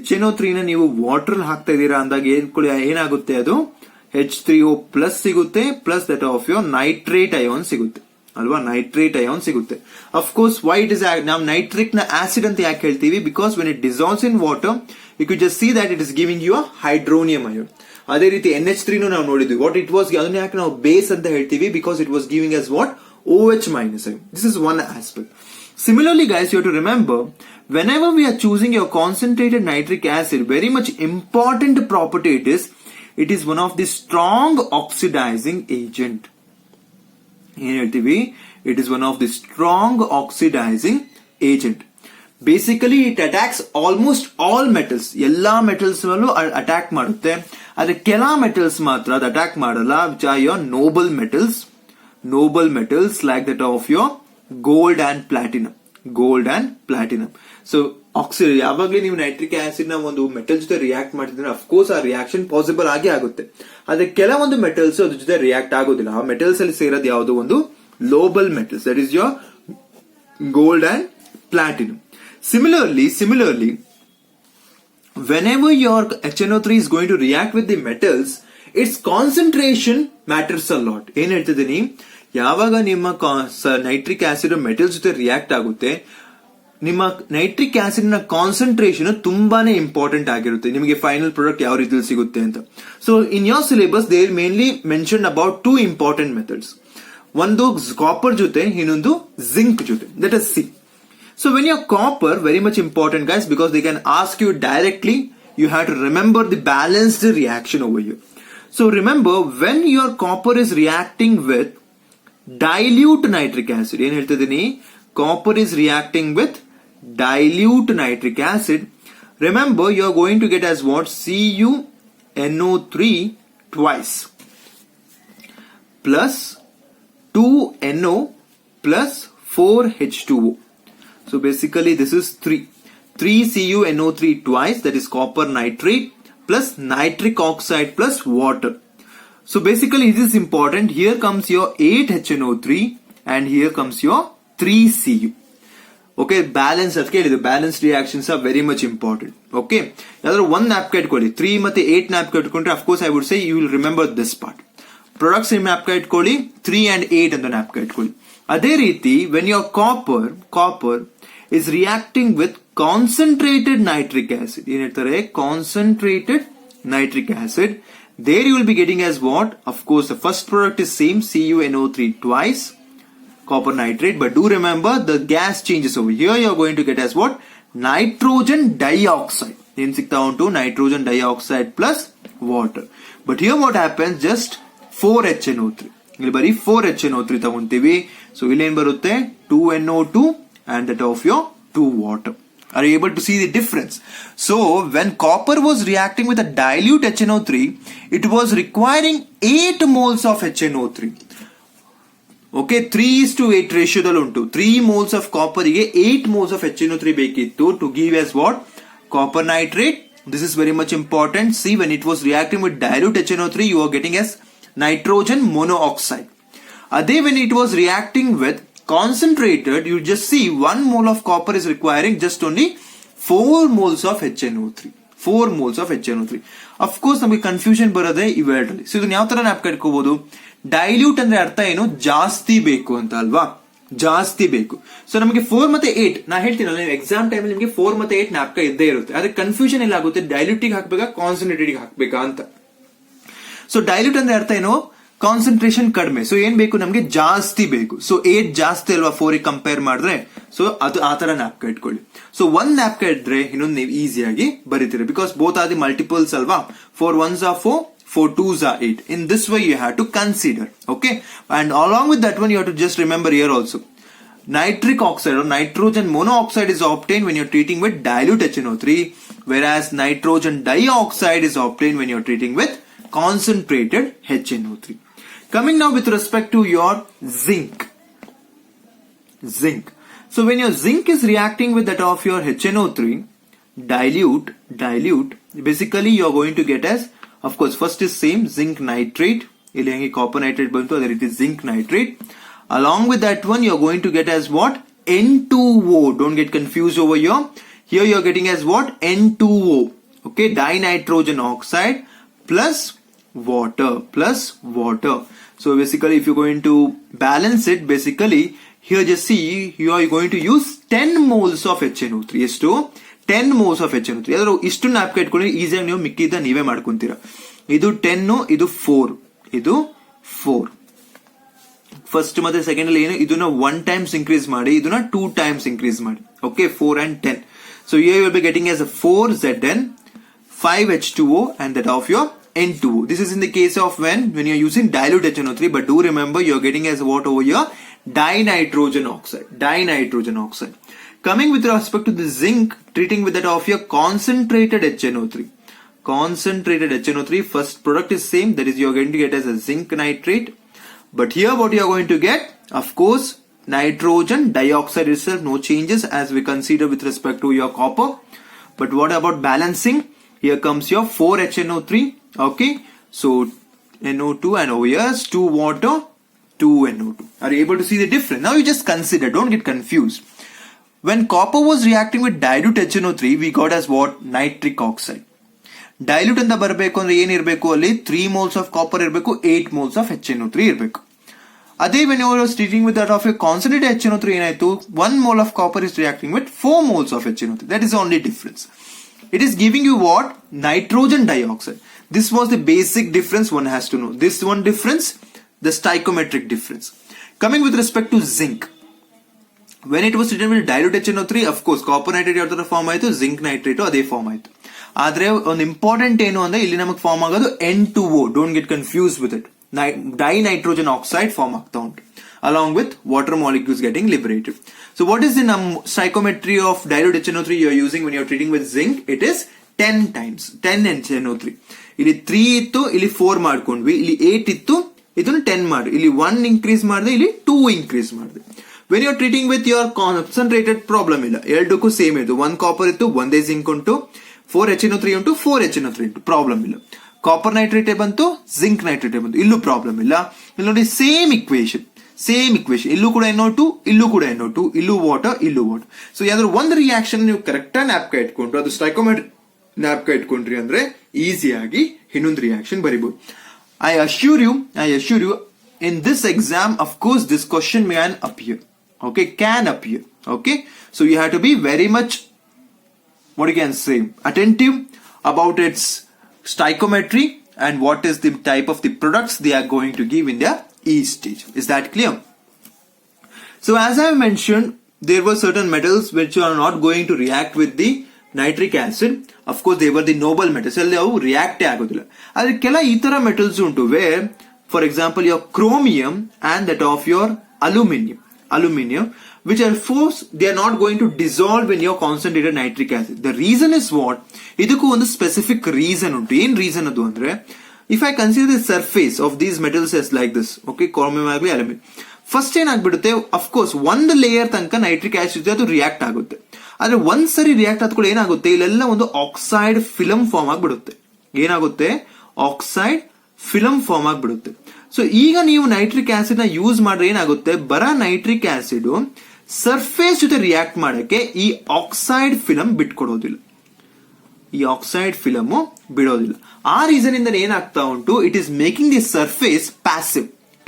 HNO3 ನ ನೀವು water ಹಾಕ್ತಾ ಇದೀರಾ ಅಂದಾಗ ಏನಾಗುತ್ತೆ, ಅದು H3O ಪ್ಲಸ್ ಸಿಗುತ್ತೆ, plus that of your nitrate ion ಸಿಗುತ್ತೆ ಅಲ್ವಾ, ನೈಟ್ರೇಟ್ ಅಯಾನ್ ಸಿಗುತ್ತೆ. Of course why it is, ನಾವು ನೈಟ್ರಿಕ್ ನ ಆಸಿಡ್ ಅಂತ ಯಾಕೆ ಹೇಳ್ತೀವಿ, because when it dissolves in water you could just see that it is giving you a hydronium ion. ಅದೇ ರೀತಿ NH3 ನಾವು ನೋಡಿದ್ವಿ, ವಾಟ್ ಇಟ್ ವಾಸ್, ಅದನ್ನ ಯಾಕೆ ನಾವು ಬೇಸ್ ಅಂತ ಹೇಳ್ತೀವಿ, because it was giving as what, OH minus ion. This is one aspect. Similarly guys, you have to remember, whenever we are choosing your concentrated nitric acid, very much important property it is one of the strong oxidizing agent. ಏನ್ ಹೇಳ್ತೀವಿ, it is one of the strong oxidizing agent. Basically it attacks almost all metals, ಎಲ್ಲಾ metals ನಲ್ಲೂ attack ಮಾಡುತ್ತೆ. ಆದ್ರೆ ಕೆಲ metals ಮಾತ್ರ ಅದು attack ಮಾಡಲ್ಲ, which are your noble metals like that of your gold and platinum. So oxidise, ಯಾವಾಗಲೇ ನೀವು ನೈಟ್ರಿಕ್ ಆಸಿಡ್ ನ ಒಂದು ಮೆಟಲ್ ಜೊತೆ ರಿಯಾಕ್ಟ್ ಮಾಡ್ತಿದ್ರೆ ಅಫ್ಕೋರ್ಸ್ ಆ ರಿಯಾಕ್ಷನ್ ಪಾಸಿಬಲ್ ಆಗೇ ಆಗುತ್ತೆ. ಆದ್ರೆ ಕೆಲವೊಂದು ಮೆಟಲ್ಸ್ ಅದ್ರ ಜೊತೆ ರಿಯಾಕ್ಟ್ ಆಗೋದಿಲ್ಲ. ಆ ಮೆಟಲ್ಸ್ ಅಲ್ಲಿ ಸೇರೋದು ಯಾವುದು, ಒಂದು noble metals, that is your gold and platinum. Similarly, whenever your HNO3 is going to react with the metals, its concentration matters a lot. ಏನ್ ಹೇಳ್ತಿದ್ದೀನಿ, ಯಾವಾಗ ನಿಮ್ಮ ನೈಟ್ರಿಕ್ ಆಸಿಡ್ ಮೆಟಲ್ಸ್ ಜೊತೆ ರಿಯಾಕ್ಟ್ ಆಗುತ್ತೆ, ನಿಮ್ಮ ನೈಟ್ರಿಕ್ ಆಸಿಡ್ ನ ಕಾನ್ಸಂಟ್ರೇಷನ್ ತುಂಬಾನೇ important ಆಗಿರುತ್ತೆ, ನಿಮಗೆ ಫೈನಲ್ ಪ್ರಾಡಕ್ಟ್ ಯಾವ ರೀತಿಯಲ್ಲಿ ಸಿಗುತ್ತೆ ಅಂತ. So in your syllabus they mainly mention about 2 important methods, ಒಂದು ಕಾಪರ್ ಜೊತೆ, ಇನ್ನೊಂದು ಜಿಂಕ್ ಜೊತೆ, that is see. So when your copper, very much important guys, because they can ask you directly, you have to remember the balanced reaction over here. So remember, when your copper is reacting with dilute nitric acid, ಏನ್ ಹೇಳ್ತಿದ್ದೀನಿ, copper is reacting with dilute nitric acid, remember you are going to get as what? CuNO3 twice plus 2NO plus 4H2O. So basically this is 3 CuNO3 twice, that is copper nitrate plus nitric oxide plus water. So basically this is important. Here comes your 8HNO3 and here comes your 3Cu. Okay, balance balance reactions are very much important. Okay, another one napkin ಇಟ್ಕೊಳ್ಳಿ 3 ಮತ್ತೆ 8 napkin ಇಟ್ಕೊಂಡ್ರೆ of course I would say you will remember this part. Products napkin ಇಟ್ಕೊಳ್ಳಿ 3 and 8 ಅಂತ napkin ಇಟ್ಕೊಳ್ಳಿ. ಅದೇ ರೀತಿ when your copper is reacting with concentrated nitric acid, ಏನ್ ಹೇಳ್ತಾರೆ? Concentrated nitric acid, there you will be getting as what? Of course the first product is same, CuNO3 twice copper nitrate, but do remember the gas changes over here. You are going to get as what? Nitrogen dioxide. Then sikta unto nitrogen dioxide plus water. But here what happens? Just 4HNO3. ಇಲ್ಲಿ ಬರೀ 4HNO3 ತಗೊಂತೀವಿ. So ಇಲ್ಲಿ ಏನ್ ಬರುತ್ತೆ? 2NO2 and that of your 2 water. Are you able to see the difference? So when copper was reacting with a dilute HNO3, it was requiring 8 moles of HNO3. Okay, 3:8 ratio ದಲ್ಲಿ ಉಂಟು. 3 moles of copper ಗೆ 8 moles of HNO3 ಬೇಕಿತ್ತು to give as what? Copper nitrate. This is very much important. See, when it was reacting with dilute HNO3, you are getting as nitrogen monoxide. Ade when it was reacting with concentrated, you just see 1 mole of copper is requiring just only 4 moles of HNO3. 4 moles of HNO3. Of course, ನಮಗೆ confusion ಬರೋದೇ ಇವೆರಡರಲ್ಲಿ. So ಇದನ್ನ ಯಾವ ತರ nap ಕಟ್ಕೋಬಹುದು? Dilute ಅಂದ್ರೆ ಅರ್ಥ ಏನು? ಜಾಸ್ತಿ ಬೇಕು ಅಂತ ಅಲ್ವಾ? ಜಾಸ್ತಿ ಬೇಕು. ಸೊ ನಮಗೆ 4 ಮತ್ತೆ 8 ನಾ ಹೇಳ್ತೀನಲ್ಲ, ನೀವು ಎಕ್ಸಾಮ್ ಟೈಮ್ ನಿಮಗೆ 4 ಮತ್ತೆ 8 ನ್ಯಾಪ್ಕ ಇದ್ದೇ ಇರುತ್ತೆ. ಅದಕ್ಕೆ ಕನ್ಫ್ಯೂಷನ್ ಎಲ್ಲ ಆಗುತ್ತೆ, ಡೈಲ್ಯೂಟಿಗೆ ಹಾಕ್ಬೇಕಾ ಕಾನ್ಸಂಟ್ರೇಟೆಡ್ ಹಾಕ್ಬೇಕಾ ಅಂತ. ಸೊ ಡೈಲ್ಯೂಟ್ ಅಂದ್ರೆ ಅರ್ಥ ಏನು? ಕಾನ್ಸಂಟ್ರೇಷನ್ ಕಡಿಮೆ. ಸೊ ಏನ್ ಬೇಕು ನಮ್ಗೆ? ಜಾಸ್ತಿ ಬೇಕು. ಸೊ 8 ಜಾಸ್ತಿ ಅಲ್ವಾ 4 ಕಂಪೇರ್ ಮಾಡಿದ್ರೆ? ಸೊ ಅದು ಆ ತರ ನ್ಯಾಪ್ಕ ಇಟ್ಕೊಳ್ಳಿ. ಸೊ ಒಂದ್ ನ್ಯಾಪ್ಕ ಇದ್ರೆ ಇನ್ನೊಂದು ನೀವು ಈಸಿಯಾಗಿ ಬರೀತೀರಿ, because both are the multiples ಅಲ್ವಾ. 4 1s are 4, 4 2s are 8. In this way you have to consider. Okay, and along with that one you have to just remember here also, nitric oxide or nitrogen monoxide is obtained when you're treating with dilute HNO3, whereas nitrogen dioxide is obtained when you're treating with concentrated HNO3. Coming now with respect to your zinc. So when your zinc is reacting with that of your HNO3, dilute, basically you are going to get as, of course, first is same zinc nitrate. ಇಲ್ಲಿ ಹೆಂಗೆ copper nitrate ಬಂತು ಅದೇ ರೀತಿ zinc nitrate. Along with that one you are going to get as what? N2O. Don't get confused over here. Here you are getting as what? N2O. Okay, dinitrogen oxide plus water. So basically if you're going to balance it, basically here just see you are going to use 10 moles of HNO3. ಎಷ್ಟು? 10 moles of HNO3. ಅದರ ಇಷ್ಟು ನ್ಯಾಪ್ಕ ಇಟ್ಕೊಂಡು ಈಸಿಯಾಗಿ ನೀವು ಮಿಕ್ಕಿದ ನೀವೇ ಮಾಡ್ಕೊಂತೀರಾ. ಇದು 10, ಇದು 4, ಇದು 4. ಫಸ್ಟ್ ಮತ್ತೆ ಸೆಕೆಂಡ್ ಅಲ್ಲಿ ಏನು? ಇದನ್ನ 1 times increase ಮಾಡಿ, ಇದನ್ನ 2 times increase ಮಾಡಿ. Okay, 4 and 10. So here you will be getting as a 4Zn, 5H2O and that of your N2O. This is in the case of when you are using dilute HNO3, but do remember you are getting as what over here? Dinitrogen oxide. Coming with respect to the zinc, treating with that of your concentrated HNO3. First product is same, that is you are going to get as a zinc nitrate. But here what you are going to get? Of course, nitrogen dioxide itself, no changes as we consider with respect to your copper. But what about balancing? Here comes your 4HNO3. Okay, so NO2 and over here is 2 water, 2 NO2. Are you able to see the difference? Now you just consider, don't get confused. When copper was reacting with dilute HNO3, we got as what? Nitric oxide. Dilute ಅಂತ ಬರಬೇಕು ಅಂದ್ರೆ ಏನಿರಬೇಕು? ಅಲ್ಲಿ 3 moles of copper ಇರಬೇಕು, 8 moles of HNO3 ಇರಬೇಕು. ಅದೇ when you are treating with that of a concentrated HNO3 ಏನಾಯ್ತು? 1 mole of copper is reacting with 4 moles of HNO3. That is the only difference. It is giving you what? Nitrogen dioxide. This was the basic difference one has to know. This one difference, the stoichiometric difference. Coming with respect to zinc. When it was treated with dilute HNO3, of course, copper nitrate ಯಾವ ತರ form ಆಯಿತು, zinc nitrate ಅದೇ form ಆಯಿತು. ಆದ್ರೆ ಒಂದು important ಏನು ಅಂದ್ರೆ ಇಲ್ಲಿ ನಮಗೆ ಫಾರ್ಮ್ ಆಗೋದು N2O. Don't get confuse with it. Dinitrogen oxide form ಆಗ್ತಾ ಉಂಟು. along with water molecules getting liberated. So what is the stoichiometry of dilute HNO3 you are using when you are treating with zinc? It is 10 times 10 HNO3. ಇಲ್ಲಿ 3 ಇತ್ತು, ಇಲ್ಲಿ 4 ಮಾಡ್ಕೊಂಡ್ವಿ, ಇಲ್ಲಿ 8 ಇತ್ತು, ಇದನ್ನು 10 ಮಾಡಿ, ಇಲ್ಲಿ 1 increase ಮಾಡಿದೆ, ಇಲ್ಲಿ 2 increase ಮಾಡಿದೆ. When you are treating with your concentrated problem ಇಲ್ಲ, ಎರಡಕ್ಕೂ ಸೇಮ್ ಇದು, 1 ಕಾಪರ್ ಇತ್ತು, ಒಂದೇ ಜಿಂಕ್ ಉಂಟು, 4 HNO3 ಉಂಟು, 4 HNO3 ಉಂಟು, ಪ್ರಾಬ್ಲಮ್ ಇಲ್ಲ. ಕಾಪರ್ ನೈಟ್ರೇಟೇ ಬಂತು, ಜಿಂಕ್ ನೈಟ್ರೇಟೇ ಬಂತು, ಇಲ್ಲೂ ಪ್ರಾಬ್ಲಮ್ ಇಲ್ಲ. ಇಲ್ಲಿ ನೋಡಿ ಸೇಮ್ ಇಕ್ವೇಶನ್, ಇಲ್ಲೂ ಕೂಡ NO2, ಇಲ್ಲೂ ಕೂಡ NO2, ಇಲ್ಲೂ ವಾಟರ್, ಇಲ್ಲೂ ವಾಟರ್. ಸೊ ಯಾವ್ದಾದ್ರು ಒಂದು ರಿಯಾಕ್ಷನ್ ನೀವು ಕರೆಕ್ಟ್ ಆಗಿ ನ್ಯಾಪ್ಕ ಇಟ್ಕೊಂಡ್ರು, ಅದು ಸ್ಟಾಯ್ಕೋಮೆಟ್ರಿ ನ್ಯಾಪ್ಕ ಇಟ್ಕೊಂಡ್ರಿ ಅಂದ್ರೆ ಈಸಿಯಾಗಿ ಇನ್ನೊಂದು reaction ಬರಿಬಹುದು. I assure you in this exam, of course this question can appear. Okay, so you have to be very much, what you can say, attentive about its stoichiometry and what is the type of the products they are going to give in their E stage. Is that clear? So as I mentioned, there were certain metals which are not going to react with the nitric acid. Of course they were the noble metals, they react ಆಗೋದಿಲ್ಲ. ಆದರೆ ಕೆಲ ಈ ತರ metals ಉಂಟು, where for example your chromium and that of your aluminium, which are forced, they are not going to dissolve in your concentrated nitric acid. The reason is what? ಇದಕ್ಕೂ ಒಂದು specific reason ಉಂಟು. ಏನ್ reason ಅದು ಅಂದ್ರೆ, if I consider the surface of these metals as like this, okay, chromium ಆಗಲಿ aluminium, first ಏನಾಗ್ಬಿಡುತ್ತೆ, of course ಒಂದು layer ತನಕ nitric acid ಅದು ರಿಯಾಕ್ಟ್ ಆಗುತ್ತೆ. ಆದ್ರೆ ಒಂದ್ ಸರಿ ರಿಯಾಕ್ಟ್ ಆದ್ಕೊಳ್ಳಿ ಏನಾಗುತ್ತೆ, ಇಲ್ಲೆಲ್ಲ ಒಂದು ಆಕ್ಸೈಡ್ ಫಿಲಮ್ ಫಾರ್ಮ್ ಆಗ್ಬಿಡುತ್ತೆ. ಏನಾಗುತ್ತೆ, ಆಕ್ಸೈಡ್ ಫಿಲಮ್ ಫಾರ್ಮ್ ಆಗ್ಬಿಡುತ್ತೆ. ಸೊ ಈಗ ನೀವು ನೈಟ್ರಿಕ್ ಆಸಿಡ್ ನ ಯೂಸ್ ಮಾಡ್ರೆ ಏನಾಗುತ್ತೆ, ಬರ ನೈಟ್ರಿಕ್ ಆಸಿಡ್ ಸರ್ಫೇಸ್ ಜೊತೆ ರಿಯಾಕ್ಟ್ ಮಾಡಕ್ಕೆ ಈ ಆಕ್ಸೈಡ್ ಫಿಲಮ್ ಬಿಟ್ಕೊಡೋದಿಲ್ಲ, ಆ ರೀಸನ್ ಇಂದ ಏನಾಗ್ತಾ ಉಂಟು, it is making the surface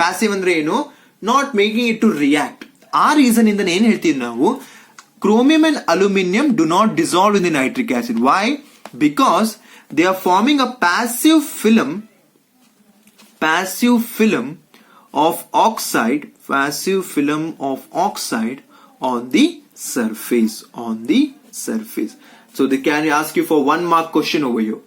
passive ಅಂದ್ರೆ ಏನು, not making it to react. ಆ ರೀಸನ್ ಇಂದ ಏನ್ ಹೇಳ್ತೀವಿ ನಾವು, chromium and aluminium do not dissolve in the nitric acid. Why? Because they are forming a passive film of oxide on the surface. So they can ask you for 1 mark question over here.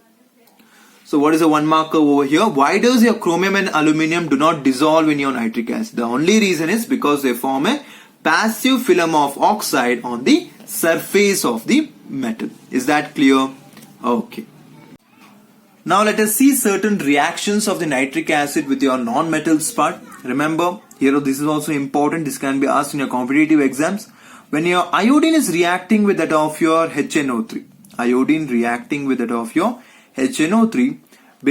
So what is a 1 marker over here? Why does your chromium and aluminium do not dissolve in your nitric acid? The only reason is because they form a passive film of oxide on the surface of the metal. Is that clear? Okay. Now let us see certain reactions of the nitric acid with your non-metals part. Remember, here this is also important. This can be asked in your competitive exams. When your iodine is reacting with that of your HNO3,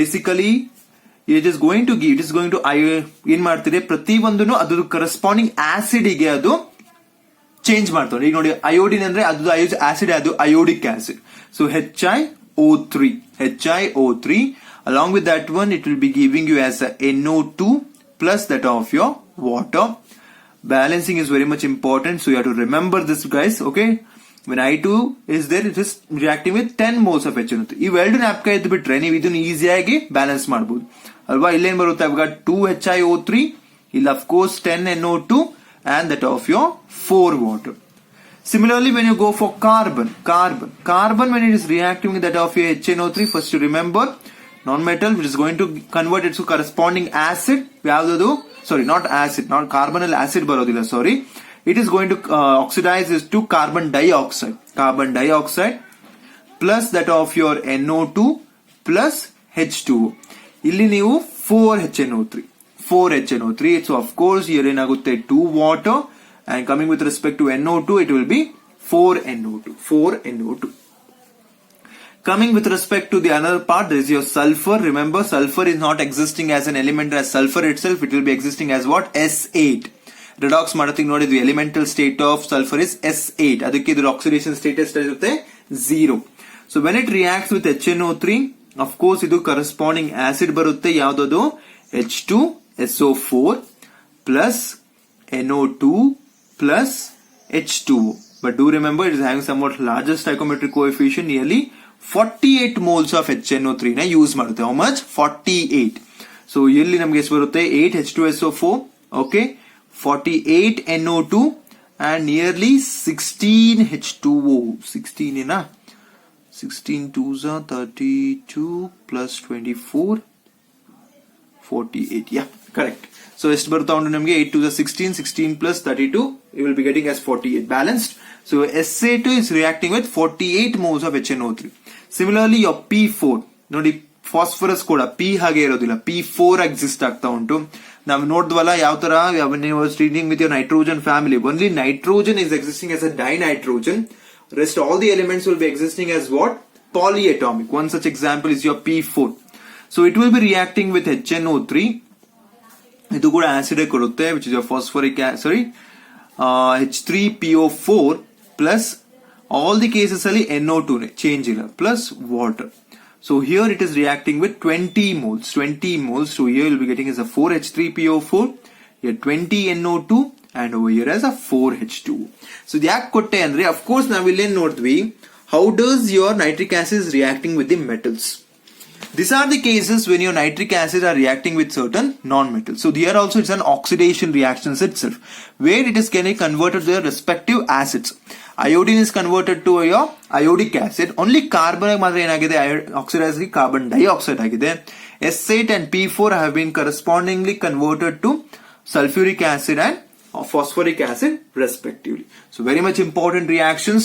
basically it is going to ಏನ್ ಮಾಡ್ತಿದೆ, ಪ್ರತಿ ಒಂದನ್ನು ಅದ್ರ corresponding acid ಗೆ ಅದು change ಮಾಡ್ತಾರೆ. ಈಗ ನೋಡಿ, ಅಯೋಡಿನ್ ಅಂದ್ರೆ ಅದು ಆಸಿಡ್, ಅದು iodic acid. So HiO3 along with that one, it will be giving you as a NO2 plus that of your water. Balancing is very much important, so you have to remember this, guys. Okay, when I2 is there, it is reacting with 10 moles of HNO3. ಇವೆರಡು ಜ್ಞಾಪಕ ಇದ್ದು ಬಿಟ್ರೆ ನೀವು ಇದನ್ನು ಈಸಿಯಾಗಿ balance ಮಾಡಬಹುದು ಅಲ್ವಾ. ಇಲ್ಲೇನ್ ಬರುತ್ತೆ, I've got 2 HiO3, ಇಲ್ಲಿ of course 10 NO2 and that of your 4 water. Similarly, when you go for carbon, when it is reacting with that of your HNO3, first you remember non-metal which is going to convert it to corresponding acid. Not carbon acid ಬರೋದಿಲ್ಲ, it is going to oxidize this to carbon dioxide plus that of your NO2 plus H2O. ಇಲ್ಲಿ ನೀವು 4 HNO3. So of course here ಏನಾಗುತ್ತೆ, 2 water, and coming with respect to NO2, it will be 4 NO2. Coming with respect to the another part, there is your sulfur. Remember, sulfur is not existing as an element as sulfur itself. It will be existing as what? S8. Redox ಮಾಡೋದಕ್ಕೆ ನೋಡಿ, the elemental state of sulfur is S8. ಅದಕ್ಕೆ ಇದರ oxidation state ಎಷ್ಟಿರುತ್ತೆ? 0. So when it reacts with HNO3, of course ಇದು corresponding acid ಬರುತ್ತೆ, ಯಾವ್ದದು? H2SO4 plus NO2 plus H2O. But do remember, it is having somewhat larger stoichiometric coefficient, nearly 48 moles of HNO3 ನ use ಮಾಡುತ್ತೆ. How much? 48. So ಇಲ್ಲಿ ನಮಗೆ ಎಷ್ಟು ಬರುತ್ತೆ? 8 H2SO4, okay, 48 NO2 and nearly 16 H2O. 16 2s are 32 plus 24 48. Yeah, correct. So ಎಷ್ಟು ಬರ್ತಾ ಉಂಟು ನಮಗೆ 8 to the 16, 16 plus 32, you will be getting as 48 balanced. So SA2 is reacting with 48 moles of HNO3. Similarly your P4 ನೋಡಿ phosphorus ಕೂಡ P ಹಾಗೆ ಇರೋದಿಲ್ಲ, P4 exist ಆಗ್ತಾ ಉಂಟು. ನಾವು ನೋಡಿದ್ವಲ್ಲ ಯಾವ ತರ ನೀವು studying with your nitrogen family, only nitrogen is existing as a dinitrogen, rest all the elements will be existing as what? Polyatomic. One such example is your P4. So it will be reacting with HNO3. ಇದು ಕೂಡ acid ಕೊಡುತ್ತೆ, which is your phosphoric H3PO4 plus all the cases ಅಲ್ಲಿ NO2 change ಇಲ್ಲ plus water. So here it is reacting with 20 moles. So here you'll be getting as a 4H3PO4, here 20 NO2 and over here as a 4H2. So the yaak kotte andre, of course now we'll notice how does your nitric acid is reacting with the metals. These are the cases when your nitric acid are reacting with certain non-metals. So here also it's an oxidation reactions itself, where it is getting converted to their respective acids. Iodine is converted to your iodic acid. Only carbon oxidized carbon dioxide agide. S8 and P4 have been correspondingly converted to sulfuric acid and phosphoric acid respectively. So very much important reactions.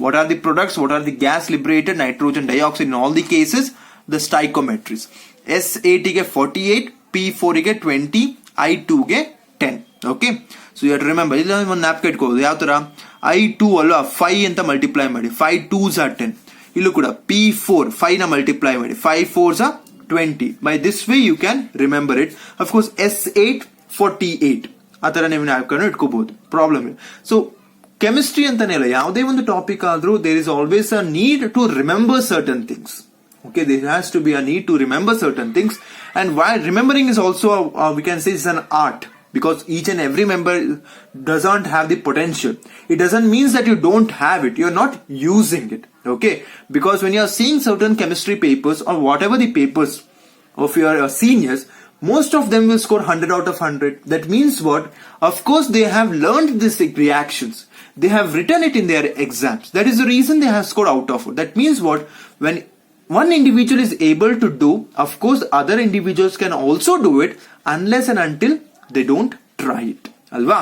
What are the products? What are the gas liberated nitrogen dioxide in all the cases? The stoichiometries. S8 ಗೆ 48, P4 ಗೆ 20, I2 ಗೆ 10. Okay, so you have to remember ಇಲ್ಲಿ ಒಂದು ನ್ಯಾಪ್ಕ ಇಟ್ಕೊಳ್ಳೋದು ಯಾವ ತರ I2 ಅಲ್ವಾ 5 ಅಂತ ಮಲ್ಟಿಪ್ಲೈ ಮಾಡಿ 5 2s are 10. ಇಲ್ಲೂ ಕೂಡ P4 5 ನ ಮಲ್ಟಿಪ್ಲೈ ಮಾಡಿ 5 4s are 20. By this way you can remember it. Of course S8 48 ಆ ತರ ನೀವು ನ್ಯಾಪ್ಕನ್ನು ಇಟ್ಕೋಬಹುದು, ಪ್ರಾಬ್ಲಮ್ ಇಲ್ಲ. ಸೊ ಕೆಮಿಸ್ಟ್ರಿ ಅಂತಾನೆ ಇಲ್ಲ, ಯಾವುದೇ ಒಂದು ಟಾಪಿಕ್ ಆದ್ರೂ there is always a need to remember certain things. Okay, there has to be a need to remember certain things, and while remembering is also we can say it's an art, because each and every member doesn't have the potential. It doesn't mean that you don't have it, you're not using it. Okay, because when you're seeing certain chemistry papers or whatever the papers of your seniors, most of them will score 100 out of 100. That means what? Of course they have learned these reactions, they have written it in their exams. That is the reason they have scored out of it. That means what? When one individual is able to do, of course other individuals can also do it, unless and until they don't try it. ಅಲ್ವಾ?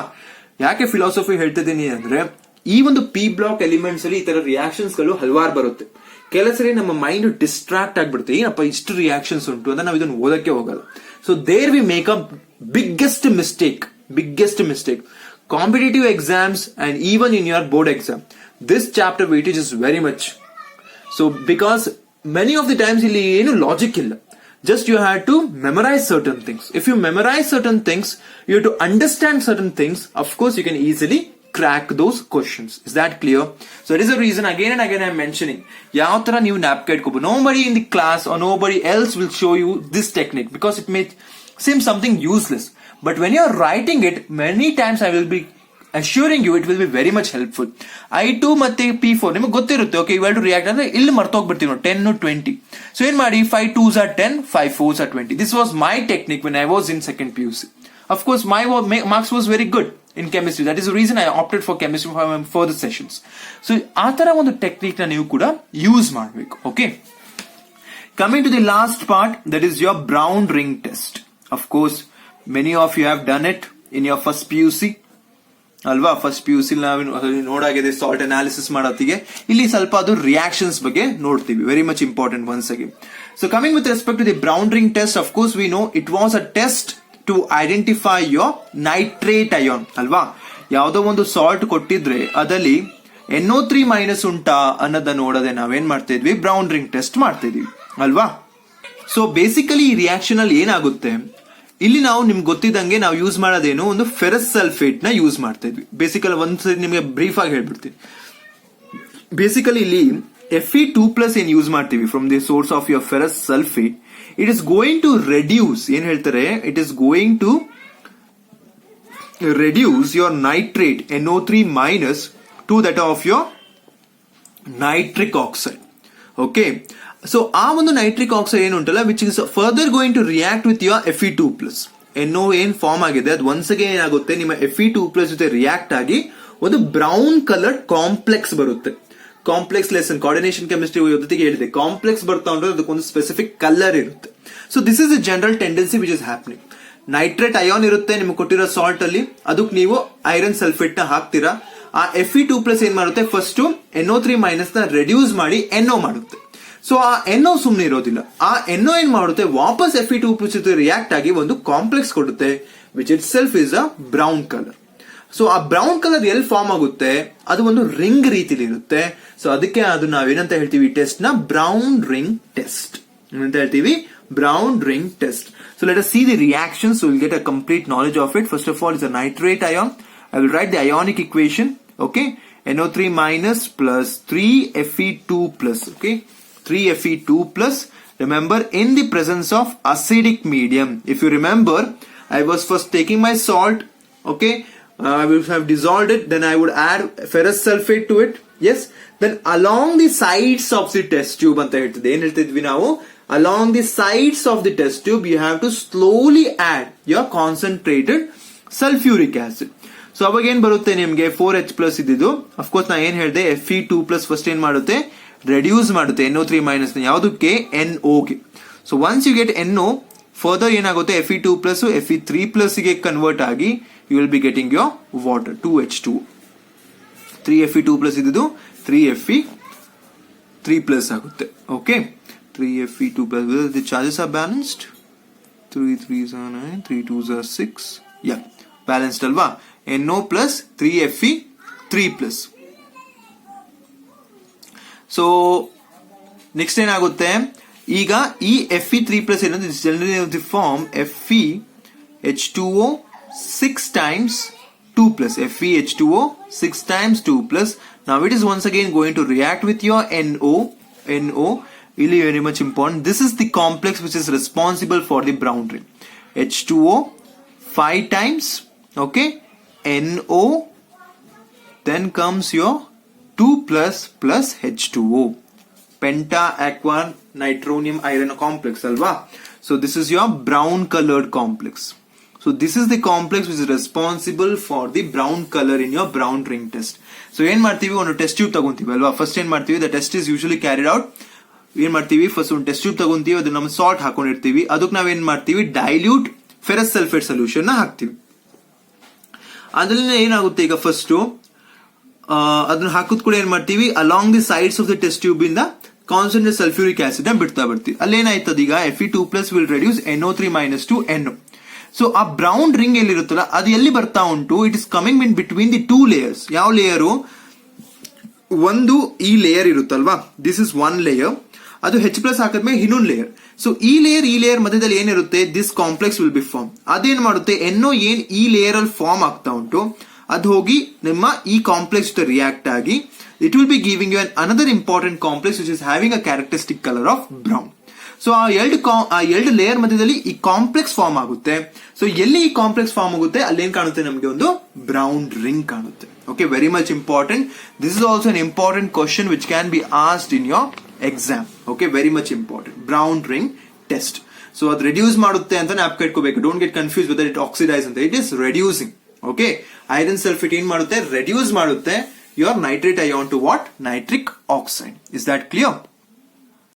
ಯಾಕೆ philosophy ಹೇಳ್ತಿದ್ದೀನಿ ಅಂದ್ರೆ ಈ ಒಂದು P block elements ಅಲ್ಲಿ ಈ ತರ reactions ಗಳು ಹಲವಾರು ಬರುತ್ತೆ. ಕೆಲವು ಸರಿ ನಮ್ಮ ಮೈಂಡ್ ಡಿಸ್ಟ್ರಾಕ್ಟ್ ಆಗ್ಬಿಡುತ್ತೆ, ಏನಪ್ಪ ಇಷ್ಟು ರಿಯಾಕ್ಷನ್ಸ್ ಉಂಟು ಅಂತ ನಾವು ಇದನ್ನು ಓದಕ್ಕೆ ಹೋಗಲ್ಲ. So there we make a biggest mistake. Competitive exams and even in your board exam, this chapter weightage is very much. So because many of the times ಇಲ್ಲಿ ಏನು ಲಾಜಿಕ್ ಇಲ್ಲ, just you have to memorize certain things. If you memorize certain things, you have to understand certain things. Of course you can easily crack those questions. Is that clear? So it is a reason again and again I am mentioning ಯಾವ ತರ ನೀವು ನ್ಯಾಪ್ಕ ಇಟ್ಕೋಬಹುದು. Nobody in the class or nobody else will show you this technique because it may seem something useless, but when you are writing it, many times I will be assuring you it will be very much helpful. I2 ಮತ್ತೆ P4 ನಿಮಗೆ ಗೊತ್ತಿರುತ್ತೆ. Okay, ಇವೆರಡು react ಅಂದ್ರೆ ಇಲ್ಲಿ ಮರ್ತೋಗ್ಬಿಡ್ತೀವಿ ನಾವು 10 20. So ಏನ್ ಮಾಡಿ 5 2s are 10, 5 4s are 20. This was my technique when I was in second PUC. Of course my marks was very good in chemistry. That is the reason I opted for chemistry for my further sessions. So ಆ ತರ ಒಂದು technique ನ ನೀವು ಕೂಡ use ಮಾಡಬೇಕು. Okay, coming to the last part, that is your brown ring test. Of course many of you have done it in your first PUC ಅಲ್ವಾ. First PUC ನೋಡಾಗಿದೆ salt analysis ಮಾಡೋತ್ತಿಗೆ. ಇಲ್ಲಿ ಸ್ವಲ್ಪ ಅದು ರಿಯಾಕ್ಷನ್ಸ್ ಬಗ್ಗೆ ನೋಡ್ತೀವಿ, very much important ones again. So coming with respect to the brown ring test, of course we know it was a test to identify your nitrate ion ಅಲ್ವಾ. ಯಾವುದೋ ಒಂದು ಸಾಲ್ಟ್ ಕೊಟ್ಟಿದ್ರೆ ಅದಲ್ಲಿ NO3 ಮೈನಸ್ ಉಂಟಾ ಅನ್ನೋದನ್ನ ನೋಡದೆ ನಾವೇನ್ ಮಾಡ್ತಾ ಇದ್ವಿ, ಬ್ರೌನ್ ರಿಂಗ್ ಟೆಸ್ಟ್ ಮಾಡ್ತಾ ಇದೀವಿ ಅಲ್ವಾ. ಸೊ ಬೇಸಿಕಲಿ ಈ ರಿಯಾಕ್ಷನ್ ಅಲ್ಲಿ ಏನಾಗುತ್ತೆ, ಇಲ್ಲಿ ನಾವು ನಿಮ್ಗೆ ಗೊತ್ತಿದ್ದಂಗೆ ನಾವು ಯೂಸ್ ಮಾಡೋದೇನು, ಒಂದು ಫೆರಸ್ ಸಲ್ಫೇಟ್ ನ ಯೂಸ್ ಮಾಡ್ತಾ ಇದ್ವಿ. ಬೇಸಿಕಲಿ ಒಂದ್ಸರಿ ನಿಮಗೆ ಬ್ರೀಫ್ ಆಗಿ ಹೇಳ್ಬಿಡ್ತೀನಿ. ಬೇಸಿಕಲಿ ಇಲ್ಲಿ Fe2+ ಏನ್ ಯೂಸ್ ಮಾಡ್ತೀವಿ from the source of your ferrous sulphate, it is going to reduce, ಏನ್ ಹೇಳ್ತಾರೆ, it is going to reduce your nitrate NO3 minus to that of your nitric oxide. Okay, so ಆ ಒಂದು nitric oxide ಏನುಂಟಲ್ಲ, which is further going to react with your Fe2+. NO ಏನ್ form ಆಗಿದೆ ಅದು once again ಏನಾಗುತ್ತೆ, ನಿಮ್ಮ Fe2+ ಜೊತೆ react ಆಗಿ ಒಂದು ಬ್ರೌನ್ ಕಲರ್ ಕಾಂಪ್ಲೆಕ್ಸ್ ಬರುತ್ತೆ. ಕಾಂಪ್ಲೆಕ್ಸ್ ಲೆಸನ್ ಕೋಆರ್ಡಿನೇಷನ್ ಕೆಮಿಸ್ಟ್ರಿ ಜೊತೆಗೆ ಹೇಳಿದೆ, ಕಾಂಪ್ಲೆಕ್ಸ್ ಬರ್ತಾ ಉಂಟು ಅದಕ್ಕೊಂದು ಸ್ಪೆಸಿಫಿಕ್ ಕಲರ್ ಇರುತ್ತೆ. So this is a general tendency which is happening. Nitrate ion ಇರುತ್ತೆ ನಿಮ್ಗೆ ಕೊಟ್ಟಿರೋ ಸಾಲ್ಟ್ ಅಲ್ಲಿ, ಅದಕ್ಕೆ ನೀವು ಐರನ್ ಸಲ್ಫೇಟ್ ನ ಹಾಕ್ತೀರಾ. ಆ Fe2+ ಏನ್ ಮಾಡುತ್ತೆ, ಫಸ್ಟ್ NO3- ನ ರೆಡ್ಯೂಸ್ ಮಾಡಿ NO ಮಾಡುತ್ತೆ. ಸೊ ಆ NO ಸುಮ್ನೆ ಇರೋದಿಲ್ಲ, ಆ NO ಏನ್ ಮಾಡುತ್ತೆ, ವಾಪಸ್ Fe2+ ಜೊತೆ ರಿಯಾಕ್ಟ್ ಆಗಿ ಒಂದು ಕಾಂಪ್ಲೆಕ್ಸ್ ಕೊಡುತ್ತೆ which it self is a brown colour. So ಆ ಬ್ರೌನ್ ಕಲರ್ ಎಲ್ಲಿ ಫಾರ್ಮ್ ಆಗುತ್ತೆ, ಅದು ಒಂದು ರಿಂಗ್ ರೀತಿಲಿ ಇರುತ್ತೆ. ಸೊ ಅದಕ್ಕೆ ಅದು ನಾವೇನಂತ ಹೇಳ್ತೀವಿ, ಟೆಸ್ಟ್ ನ ಬ್ರೌನ್ ರಿಂಗ್ ಟೆಸ್ಟ್ ಅಂತ ಹೇಳ್ತೀವಿ, brown ring test. So let us see the reactions so we'll get a complete knowledge of it. First of all, it's a nitrate ion. I will write the ionic equation. Okay, NO3- plus 3Fe2+. Okay, 3Fe2+. Remember, in the presence of acidic medium. If you remember, I was first taking my salt. Okay, I will have dissolved it. Then I would add ferrous sulfate to it. Yes. Then along the sides of the test tube ಅಂತ ಹೇಳ್ತಿದ್ದೆ, ಏನ್ ಹೇಳ್ತಿದ್ವಿ ನಾವು, along the sides of the test tube you have to slowly add your concentrated sulfuric acid. So ಅವಾಗ ಏನ್ ಬರುತ್ತೆ ನಿಮ್ಗೆ, 4H+ ಇದ್ದಿದ್ದು. Of course ನಾ ಏನ್ ಹೇಳಿದೆ, Fe2+ ಫಸ್ಟ್ ಏನ್ ಮಾಡುತ್ತೆ, ರೆಡ್ಯೂಸ್ ಮಾಡುತ್ತೆ NO3- ನ ಯಾವುದಕ್ಕೆ, NO ಗೆ. So once you get NO, further ಏನಾಗುತ್ತೆ, Fe2+ Fe3+ ಗೆ ಕನ್ವರ್ಟ್ ಆಗಿ you will be getting your water, 2H2. 3Fe2+ ಇದ್ದಿದ್ದು 3Fe3+ ಆಗುತ್ತೆ. Okay, 3Fe2+, the charges are balanced. 3 3s are 9, 3 2s are 6. Yeah, balanced alva. NO plus 3Fe3+. So next ಏನಾಗುತ್ತೆ, ಈಗ ಈ Fe3+ ಏನಂದ್ರೆ this generally of the form FeH2O 6 times 2+, FeH2O 6 times 2+. Now it is once again going to react with your NO. Really very much important. This is the complex which is responsible for the brown ring. H2O 5 times, okay, NO, then comes your 2+ plus H2O, penta aqua nitronium iron complex alva. So this is your brown colored complex. So this is the complex which is responsible for the brown color in your brown ring test. So ಏನ್ ಮಾಡ್ತೀವಿ, ಒಂದು test tube ತಗೊಂತೀವಿ ಅಲ್ವಾ. First ಏನ್ ಮಾಡ್ತೀವಿ, the test is usually carried out. ಏನ್ ಮಾಡ್ತೀವಿ, first ಒಂದು test tube ತಗೊಂತೀವಿ, ಅದನ್ನ ನಮ್ಮ ಸಾಲ್ಟ್ ಹಾಕೊಂಡಿರ್ತೀವಿ, ಅದಕ್ಕೆ ನಾವೇನ್ ಮಾಡ್ತೀವಿ, ಡೈಲ್ಯೂಟ್ ಫೆರಸ್ ಸಲ್ಫೇಟ್ ಸೊಲ್ಯೂಷನ್ ನ ಹಾಕ್ತಿವಿ. ಅದ್ರಲ್ಲಿ ಏನಾಗುತ್ತೆ, ಈಗ ಫಸ್ಟ್ ಅದನ್ನ ಹಾಕಿದ ಕೂಡ ಏನ್ ಮಾಡ್ತೀವಿ, along the sides of the test tube ಇಂದ ಕಾನ್ಸಂಟ್ರೇಟ್ ಸಲ್ಫ್ಯೂರಿಕ್ ಆಸಿಡ್ ನ ಬಿಡ್ತಾ ಬರ್ತೀವಿ. ಅಲ್ಲೇನಾಯ್ತದ, ಈಗ Fe2+ will reduce NO3- to NO. So ಆ ಬ್ರೌನ್ ರಿಂಗ್ ಎಲ್ಲಿರುತ್ತಲ್ಲ, ಅದು ಎಲ್ಲಿ ಬರ್ತಾ ಉಂಟು, it is coming in between the 2 layers. ಯಾವ ಲೇಯರು, ಒಂದು ಈ ಲೇಯರ್ ಇರುತ್ತಲ್ವಾ, ದಿಸ್ ಇಸ್ ಒನ್ ಲೇಯರ್. ಅದು H+ ಹಾಕಿದ್ಮೇಲೆ ಇನ್ನೊಂದು ಲೇಯರ್. ಸೊ ಈ ಲೇಯರ್ ಮಧ್ಯದಲ್ಲಿ ಏನಿರುತ್ತೆ, this complex will be form. ಅದೇನ್ ಮಾಡುತ್ತೆ, NO ಏನ್ ಈ ಲೇಯರ್ ಅಲ್ಲಿ ಫಾರ್ಮ್ ಆಗ್ತಾ ಉಂಟು, ಅದು ಹೋಗಿ ನಿಮ್ಮ ಈ ಕಾಂಪ್ಲೆಕ್ಸ್ ಜೊತೆ ರಿಯಾಕ್ಟ್ ಆಗಿ it will be giving you another important complex which is having a characteristic colour of brown. So ಆ ಎರಡು ಲೇಯರ್ ಮಧ್ಯದಲ್ಲಿ ಈ ಕಾಂಪ್ಲೆಕ್ಸ್ ಫಾರ್ಮ್ ಆಗುತ್ತೆ. ಸೊ ಎಲ್ಲಿ ಈ ಕಾಂಪ್ಲೆಕ್ಸ್ ಫಾರ್ಮ್ ಆಗುತ್ತೆ, ಅಲ್ಲೇನ್ ಕಾಣುತ್ತೆ, ನಮಗೆ ಒಂದು ಬ್ರೌನ್ ರಿಂಗ್ ಕಾಣುತ್ತೆ. Okay, very much important. This is also an important question which can be asked in your exam. Okay, very much important. Brown ring test. So ಅದು reduce ಮಾಡುತ್ತೆ ಅಂತ ಜ್ಞಾಪಕ ಇಟ್ಕೋಬೇಕು. Don't get confused whether it oxidize ಅಂತ. It is reducing. Okay, iron sulfate ಏನ್ ಮಾಡುತ್ತೆ, reduce ಮಾಡುತ್ತೆ your nitrate ion to what, nitric oxide. Is that clear?